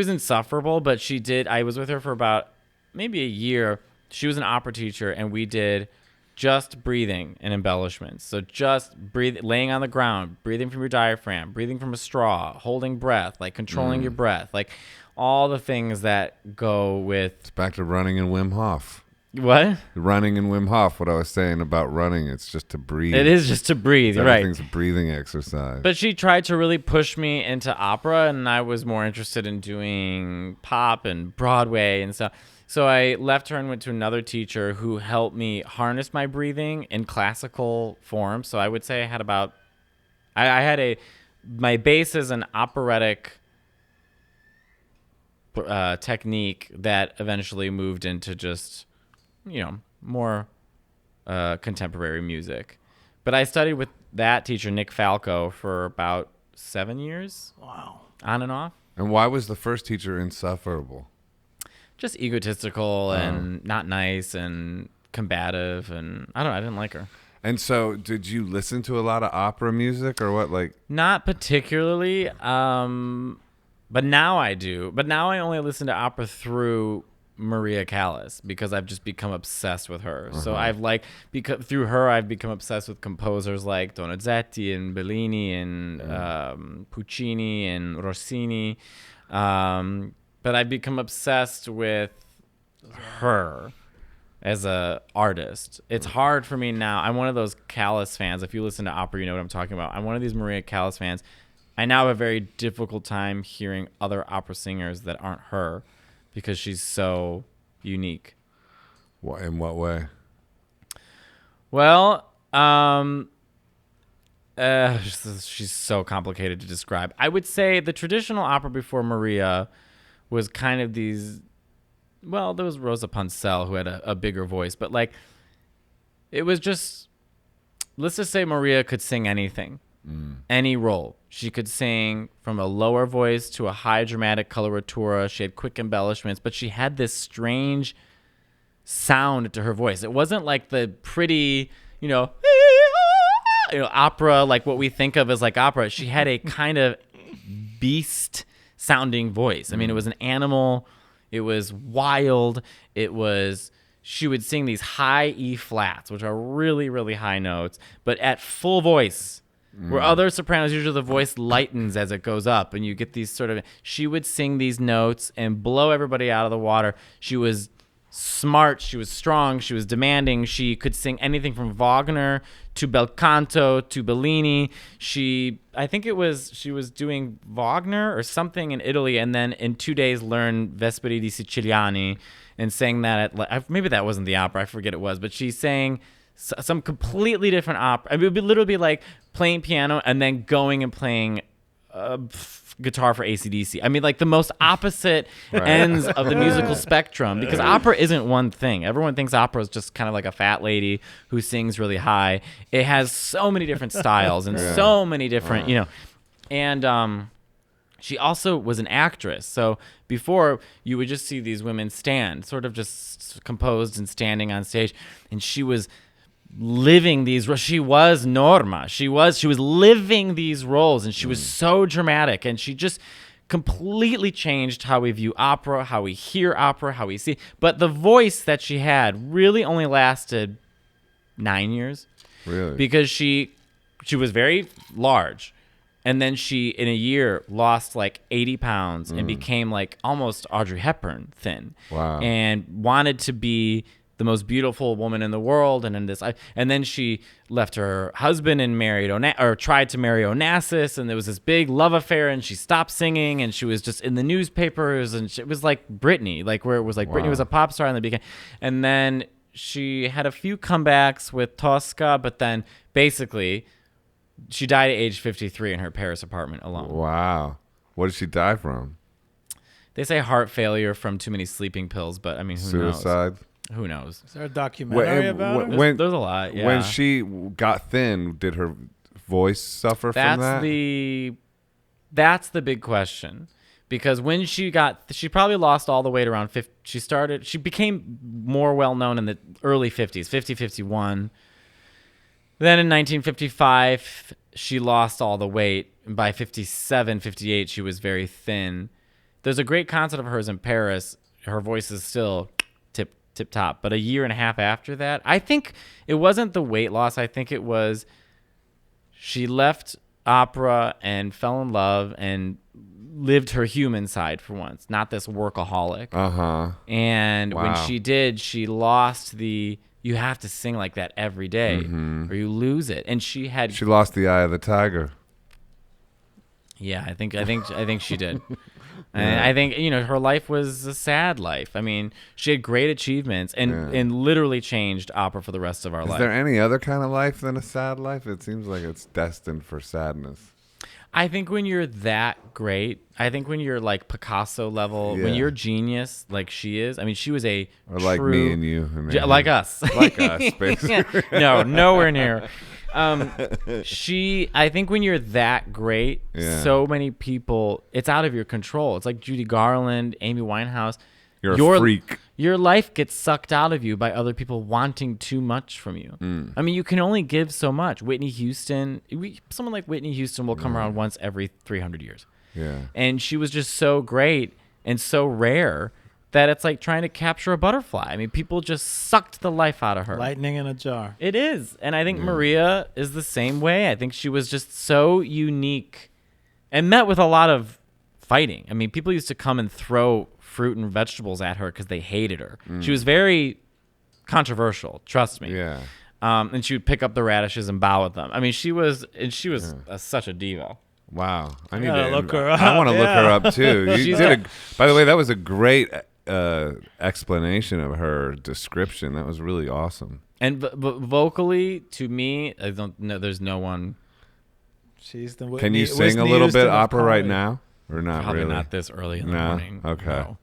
insufferable, but I was with her for about maybe a year. She was an opera teacher, and we did just breathing and embellishments. So just laying on the ground, breathing from your diaphragm, breathing from a straw, holding breath, like controlling your breath, like all the things that go with. It's back to running and Wim Hof. What? Running and Wim Hof, what I was saying about running, it's just to breathe. It is just to breathe, right. Everything's a breathing exercise. But she tried to really push me into opera, and I was more interested in doing pop and Broadway and stuff. So I left her and went to another teacher who helped me harness my breathing in classical form. So I would say I had my base is an operatic technique that eventually moved into just more contemporary music. But I studied with that teacher, Nick Falco, for about 7 years. Wow. On and off. And why was the first teacher insufferable? Just egotistical and not nice and combative, and I didn't like her. And so did you listen to a lot of opera music or what? Like, not particularly, but now I do. But now I only listen to opera through Maria Callas because I've just become obsessed with her. So through her I've become obsessed with composers like Donizetti and Bellini and Puccini and Rossini. But I've become obsessed with her as a artist. It's hard for me now. I'm one of those Callas fans. If you listen to opera, you know what I'm talking about. I'm one of these Maria Callas fans. I now have a very difficult time hearing other opera singers that aren't her because she's so unique. In what way? Well, she's so complicated to describe. I would say the traditional opera before Maria was kind of these. Well, there was Rosa Poncel who had a bigger voice, but like, it was just. Let's just say Maria could sing anything, any role. She could sing from a lower voice to a high dramatic coloratura. She had quick embellishments, but she had this strange sound to her voice. It wasn't like the pretty, opera, like what we think of as like opera. She had a kind of beast sounding voice. I mean, it was an animal. It was wild. She would sing these high E flats, which are really, really high notes, but at full voice. Where other sopranos, usually the voice lightens as it goes up, and you get these sort of. She would sing these notes and blow everybody out of the water. She was smart. She was strong. She was demanding. She could sing anything from Wagner to bel canto to Bellini. I think she was doing Wagner or something in Italy, and then in 2 days learned Vesperi di Siciliani and sang that at maybe that wasn't the opera. I forget it was, but she sang some completely different opera. I mean, it would literally be like playing piano and then going and playing guitar for AC/DC. I mean, like the most opposite ends of the musical spectrum, because opera isn't one thing. Everyone thinks opera is just kind of like a fat lady who sings really high. It has so many different styles and so many different, and she also was an actress. So before, you would just see these women stand, sort of just composed and standing on stage, and she was living these. She was Norma. She was living these roles, and she was so dramatic, and she just completely changed how we view opera, how we hear opera, how we see. But the voice that she had really only lasted 9 years. Really? Because she was very large, and then she in a year lost like 80 pounds and became like almost Audrey Hepburn thin. Wow. And wanted to be the most beautiful woman in the world, and then she left her husband and tried to marry Onassis, and there was this big love affair, and she stopped singing, and she was just in the newspapers, and it was like Britney, like where it was like Britney was a pop star in the beginning, and then she had a few comebacks with Tosca, but then basically she died at age 53 in her Paris apartment alone. Wow. What did she die from? They say heart failure from too many sleeping pills, but I mean, who knows? Suicide? Who knows? Is there a documentary about it? There's a lot, yeah. When she got thin, did her voice suffer from that? That's the big question. Because when she probably lost all the weight around 50. She became more well-known in the early 50s, 50, 51. Then in 1955, she lost all the weight. And by 57, 58, she was very thin. There's a great concert of hers in Paris. Her voice is still tip top. But a year and a half after that, I think it wasn't the weight loss. I think it was she left opera and fell in love and lived her human side for once, not this workaholic. And when she did, she lost you have to sing like that every day or you lose it. And she lost the eye of the tiger. Yeah, I think she did. And I think, her life was a sad life. I mean, she had great achievements and literally changed opera for the rest of our life. Is there any other kind of life than a sad life? It seems like it's destined for sadness. I think when you're that great, I think when you're like Picasso level, when you're genius like she is, I mean, she was a or like me and you. Like us. Like us, basically. No, nowhere near. I think when you're that great, so many people, it's out of your control. It's like Judy Garland, Amy Winehouse. You're a freak. Your life gets sucked out of you by other people wanting too much from you. I mean, you can only give so much. Whitney Houston, someone like Whitney Houston will come around once every 300 years. Yeah. And she was just so great and so rare that it's like trying to capture a butterfly. I mean, people just sucked the life out of her. Lightning in a jar. It is. And I think Maria is the same way. I think she was just so unique and met with a lot of fighting. I mean, people used to come and throw fruit and vegetables at her because they hated her. She was very controversial, trust me. Yeah. And she would pick up the radishes and bow at them. I mean, she was such a diva. Wow. I need to look her up. I want to look her up too. By the way, that was a great explanation of her description. That was really awesome. And but vocally, to me, I don't know. There's no one. She's the. Can you sing a little bit opera right now, or not? Probably really? not this early in the morning. Okay. No.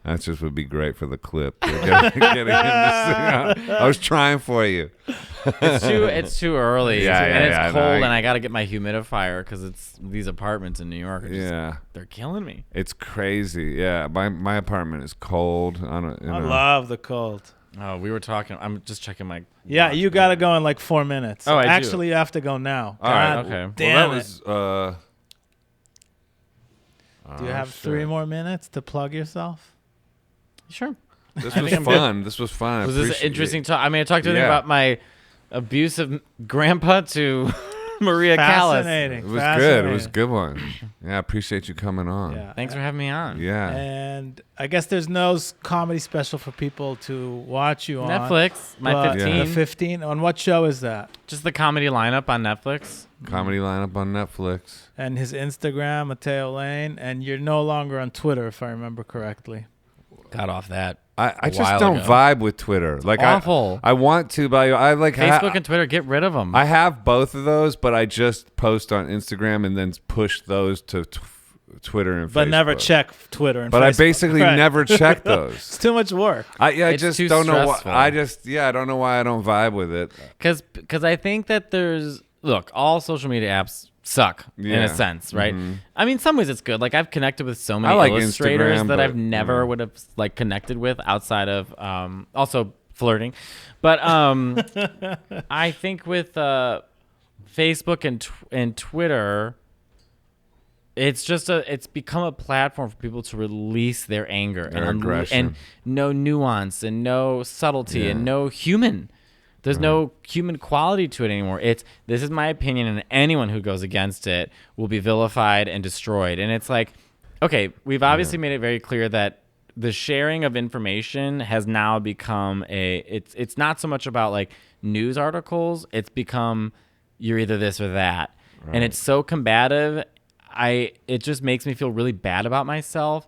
That just would be great for the clip. Getting him to sing out. I was trying for you. It's too early. And it's cold, and I got to get my humidifier because it's these apartments in New York. They're killing me. It's crazy. Yeah, my apartment is cold. I love the cold. Oh, we were talking. I'm just checking my. Yeah, you got to go in like 4 minutes. Oh, actually, you have to go now. All right. Okay. Damn well, that was. Do you have 3 more minutes to plug yourself? Sure. This was fun. This was fun. Was this an interesting talk? I mean, I talked to them about my abusive grandpa to Maria Callas. It was good. It was a good one. Yeah, I appreciate you coming on. Yeah. Thanks for having me on. Yeah. And I guess there's no comedy special for people to watch you on. Netflix, my 15. The 15. On what show is that? Just the comedy lineup on Netflix. Comedy lineup on Netflix. And his Instagram, Matteo Lane. And you're no longer on Twitter, if I remember correctly. Got off that. I just don't vibe with Twitter. Like awful. I want to, but I like Facebook and Twitter. Get rid of them. I have both of those, but I just post on Instagram and then push those to Twitter and Facebook. But never check Twitter and Facebook. But I basically never check those. It's too much work. I just don't know why. I don't know why I don't vibe with it. Because I think that all social media apps suck in a sense, right? Mm-hmm. I mean, some ways it's good. Like I've connected with so many illustrators Instagram, that I've never would have like connected with outside of also flirting. But I think with Facebook and Twitter, it's become a platform for people to release their anger and aggression, and no nuance and no subtlety and no human. There's no human quality to it anymore. This is my opinion, and anyone who goes against it will be vilified and destroyed. And it's like, okay, we've obviously made it very clear that the sharing of information has now become it's not so much about like news articles. It's become you're either this or that. Right. And it's so combative. It just makes me feel really bad about myself.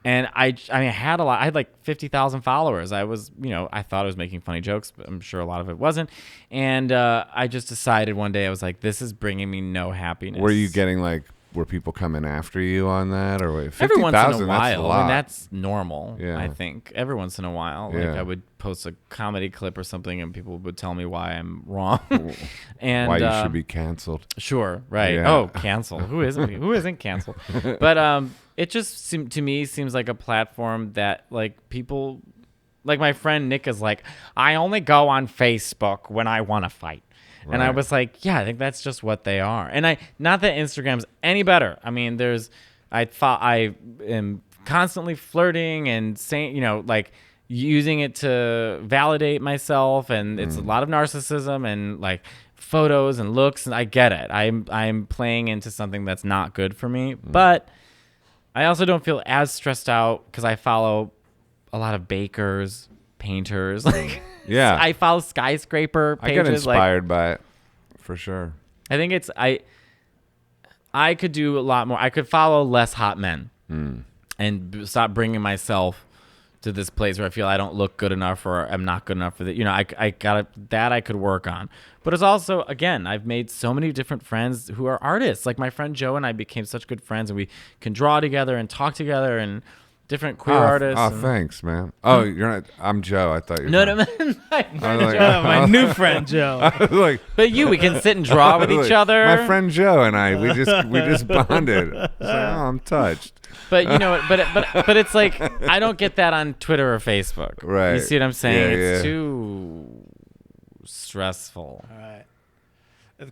And I had a lot. I had like 50,000 followers. I was, I thought I was making funny jokes, but I'm sure a lot of it wasn't. And I just decided one day, I was like, this is bringing me no happiness. Were you getting were people coming after you on that, or wait, 50,000? Every once in a while. That's a lot. I mean, that's normal. Yeah. I think every once in a while, I would post a comedy clip or something, and people would tell me why I'm wrong, and why you should be canceled. Sure, right? Yeah. Oh, canceled. Who isn't canceled? But it just seems like a platform that people, like my friend Nick is like, I only go on Facebook when I want to fight. Right. And I was like, yeah, I think that's just what they are. And not that Instagram's any better. I mean, I am constantly flirting and saying, using it to validate myself, and it's a lot of narcissism and photos and looks, and I get it. I'm playing into something that's not good for me, but I also don't feel as stressed out because I follow a lot of bakers, painters. Yeah, I follow skyscraper pages. I get inspired by it for sure. I think I could do a lot more. I could follow less hot men and stop bringing myself to this place where I feel I don't look good enough or I'm not good enough for the, I could work on. But it's also, again, I've made so many different friends who are artists. Like my friend Joe and I became such good friends, and we can draw together and talk together, and different queer artists. Oh, thanks, man. Oh, you're not. I'm Joe. I thought you were. No, my friend Joe, my new friend Joe. I was like, but we can sit and draw with each other. My friend Joe and I, we just bonded. It's like, oh, I'm touched. But but it's like I don't get that on Twitter or Facebook. Right. You see what I'm saying? Yeah, it's too stressful. All right.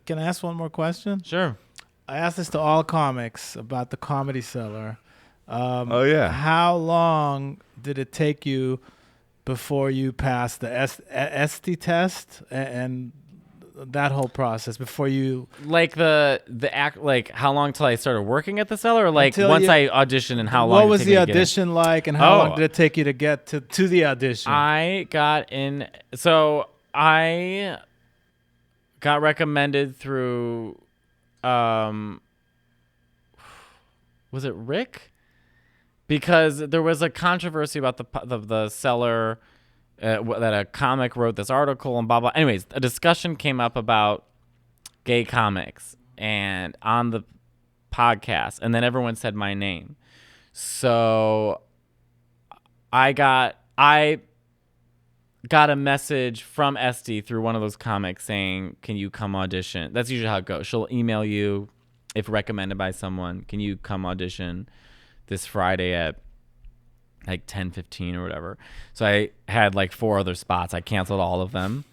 Can I ask one more question? Sure. I asked this to all comics about the Comedy Cellar. Oh yeah. How long did it take you before you passed the ST test and that whole process before you the act, how long till I started working at the Cellar, or once I auditioned, and how long? What was the audition like, and how long did it take you to get to the audition? I got in, so I got recommended through, was it Rick? Because there was a controversy about the Cellar. That a comic wrote this article and blah blah. Anyways, a discussion came up about gay comics and on the podcast, and then everyone said my name. So I got a message from Esty through one of those comics saying, "Can you come audition?" That's usually how it goes. She'll email you if recommended by someone. Can you come audition this Friday at 10:15 or whatever. So I had 4 other spots. I canceled all of them.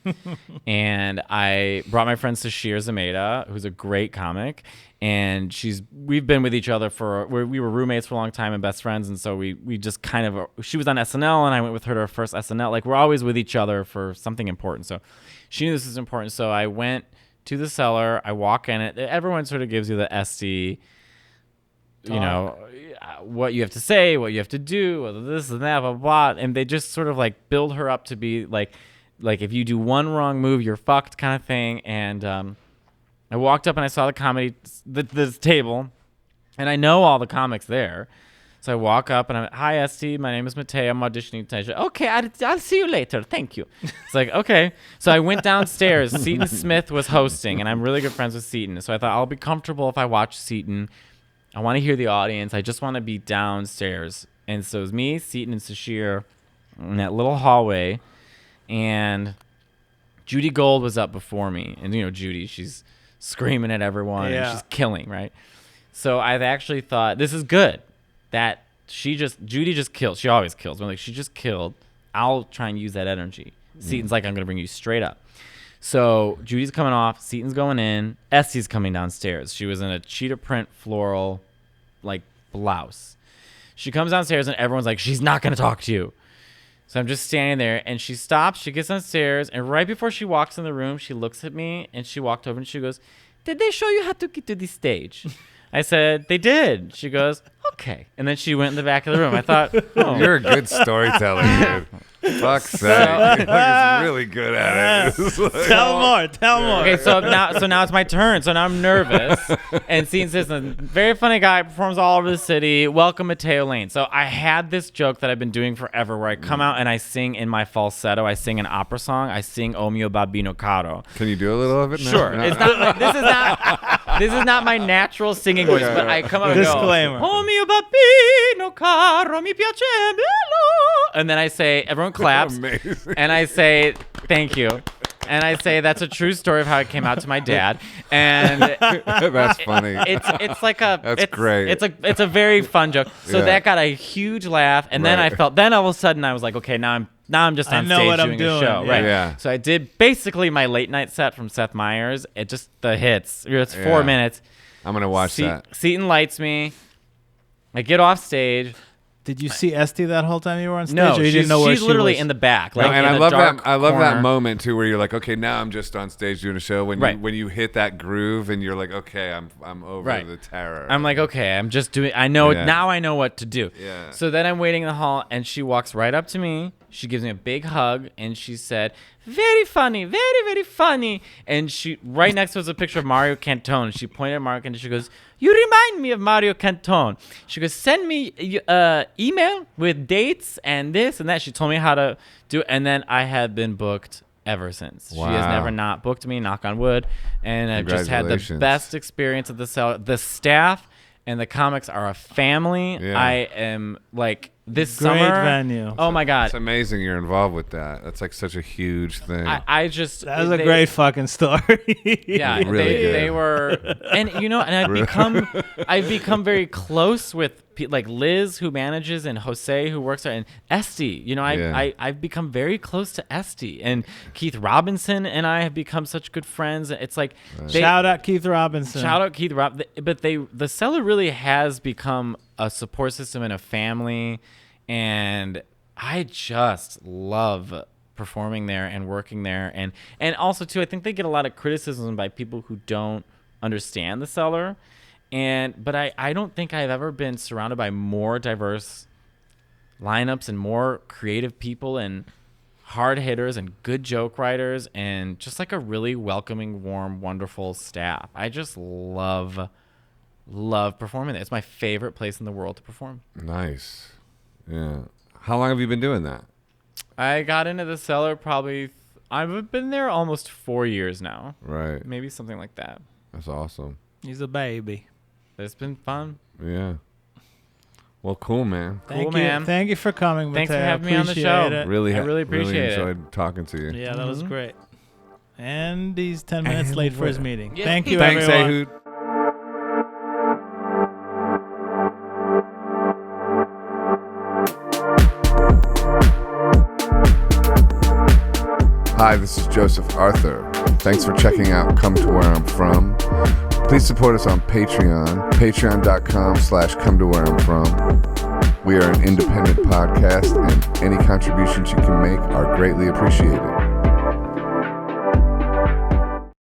And I brought my friend Sashir Zameda, who's a great comic. And we've been with each other we were roommates for a long time and best friends. And so we just kind of, she was on SNL and I went with her to her first SNL. We're always with each other for something important. So she knew this was important. So I went to the Cellar. I walk in it. Everyone sort of gives you the SD, what you have to say, what you have to do, this and that, blah, blah, blah. And they just sort of build her up to be like if you do one wrong move, you're fucked kind of thing. And I walked up and I saw the comedy, the table, and I know all the comics there. So I walk up and I'm, hi, ST, my name is Matteo. I'm auditioning tonight. Okay, I'll see you later. Thank you. It's okay. So I went downstairs. Seton Smith was hosting, and I'm really good friends with Seton. So I thought I'll be comfortable if I watch Seton. I want to hear the audience. I just want to be downstairs. And so it was me, Seton, and Sashir in that little hallway. And Judy Gold was up before me. And, Judy, she's screaming at everyone. Yeah. And she's killing, right? So I've actually thought, this is good. That Judy just killed. She always kills. I'm she just killed. I'll try and use that energy. Seton's I'm going to bring you straight up. So Judy's coming off, Seton's going in, Essie's coming downstairs. She was in a cheetah print floral, blouse. She comes downstairs and everyone's she's not going to talk to you. So I'm just standing there, and she stops, she gets downstairs, and right before she walks in the room, she looks at me, and she walked over and she goes, "Did they show you how to get to the stage?" I said, "They did." She goes, "Okay." And then she went in the back of the room. I thought, oh. You're a good storyteller, dude. Fuck's sake. He's really good at it. Tell more. Okay, so now it's my turn. So now I'm nervous. And seeing this very funny guy performs all over the city. Welcome Matteo Lane. So I had this joke that I've been doing forever where I come out and I sing in my falsetto. I sing an opera song. I sing O mio babbino caro. Can you do a little of it now? Sure. No. It's not this is not my natural singing voice, but I come out and Disclaimer. go, O mio babbino caro, mi piace bello. And then I say, everyone claps. Amazing. And I say, thank you. And I say, that's a true story of how it came out to my dad. And That's funny. it's like a That's great. It's a very fun joke. So Yeah. that got a huge laugh. And then then all of a sudden I was like, okay, now I'm just on stage doing a show. Yeah. Right. Yeah. So I did basically my late night set from Seth Meyers. It just the hits. It's 4 minutes. I'm going to watch that. Seton lights me. I get off stage. Did you see Esty that whole time you were on stage? No, or you didn't know where she's she literally was? in the back. No, Like and in I a love dark that. I love that corner. moment too, where you're like, okay, now I'm just on stage doing a show. When Right. you when you hit that groove, and you're like, okay, I'm over Right. the terror. I'm like, okay, I'm just doing. I know Yeah. now. I know what to do. Yeah. So then I'm waiting in the hall, and she walks right up to me. She gives me a big hug, and she said, "Very funny, very very funny." And she right next to us a picture of Mario Cantone. She pointed at Mario Cantone. She goes, "You remind me of Mario Cantone." She goes, "Send me email with dates and this and that." She told me how to do it, and then I have been booked ever since. She has Wow. never not booked me, knock on wood, and I've just had the Congratulations. best experience at the cellar. The staff and the comics are a family. Yeah. I am like this Great summer. venue. Oh my god. It's amazing you're involved with that. That's like such a huge thing. I just That was a great fucking story. yeah, Really good. they were, and and I've become very close with like Liz who manages and Jose who works there and Esty. I've become very close to Esty and Keith Robinson and I have become such good friends. It's like Shout out Keith Robinson. Shout out Keith Rob, but the cellar really has become a support system and a family, and I just love performing there and working there, and also too I think they get a lot of criticism by people who don't understand the cellar, but I don't think I've ever been surrounded by more diverse lineups and more creative people and hard hitters and good joke writers and just like a really welcoming, warm, wonderful staff. I just love performing there. It's my favorite place in the world to perform. Nice. Yeah. How long have you been doing that? I got into the cellar I've been there almost 4 years now. Right. Maybe something like that. That's awesome. He's a baby. It's been fun. Yeah. Well, cool, man. Thank you. man. Thank you for coming, Matteo. Thanks for having me on the Appreciate show. it. Really, I really appreciate it. enjoyed talking to you. Yeah, that was great. And he's 10 minutes And late for his we're- meeting. Yeah. Thank you, Thanks, everyone. Ehud. Hi, this is Joseph Arthur. Thanks for checking out Come to Where I'm From. Please support us on Patreon, patreon.com/come to where I'm from. We are an independent podcast, and any contributions you can make are greatly appreciated.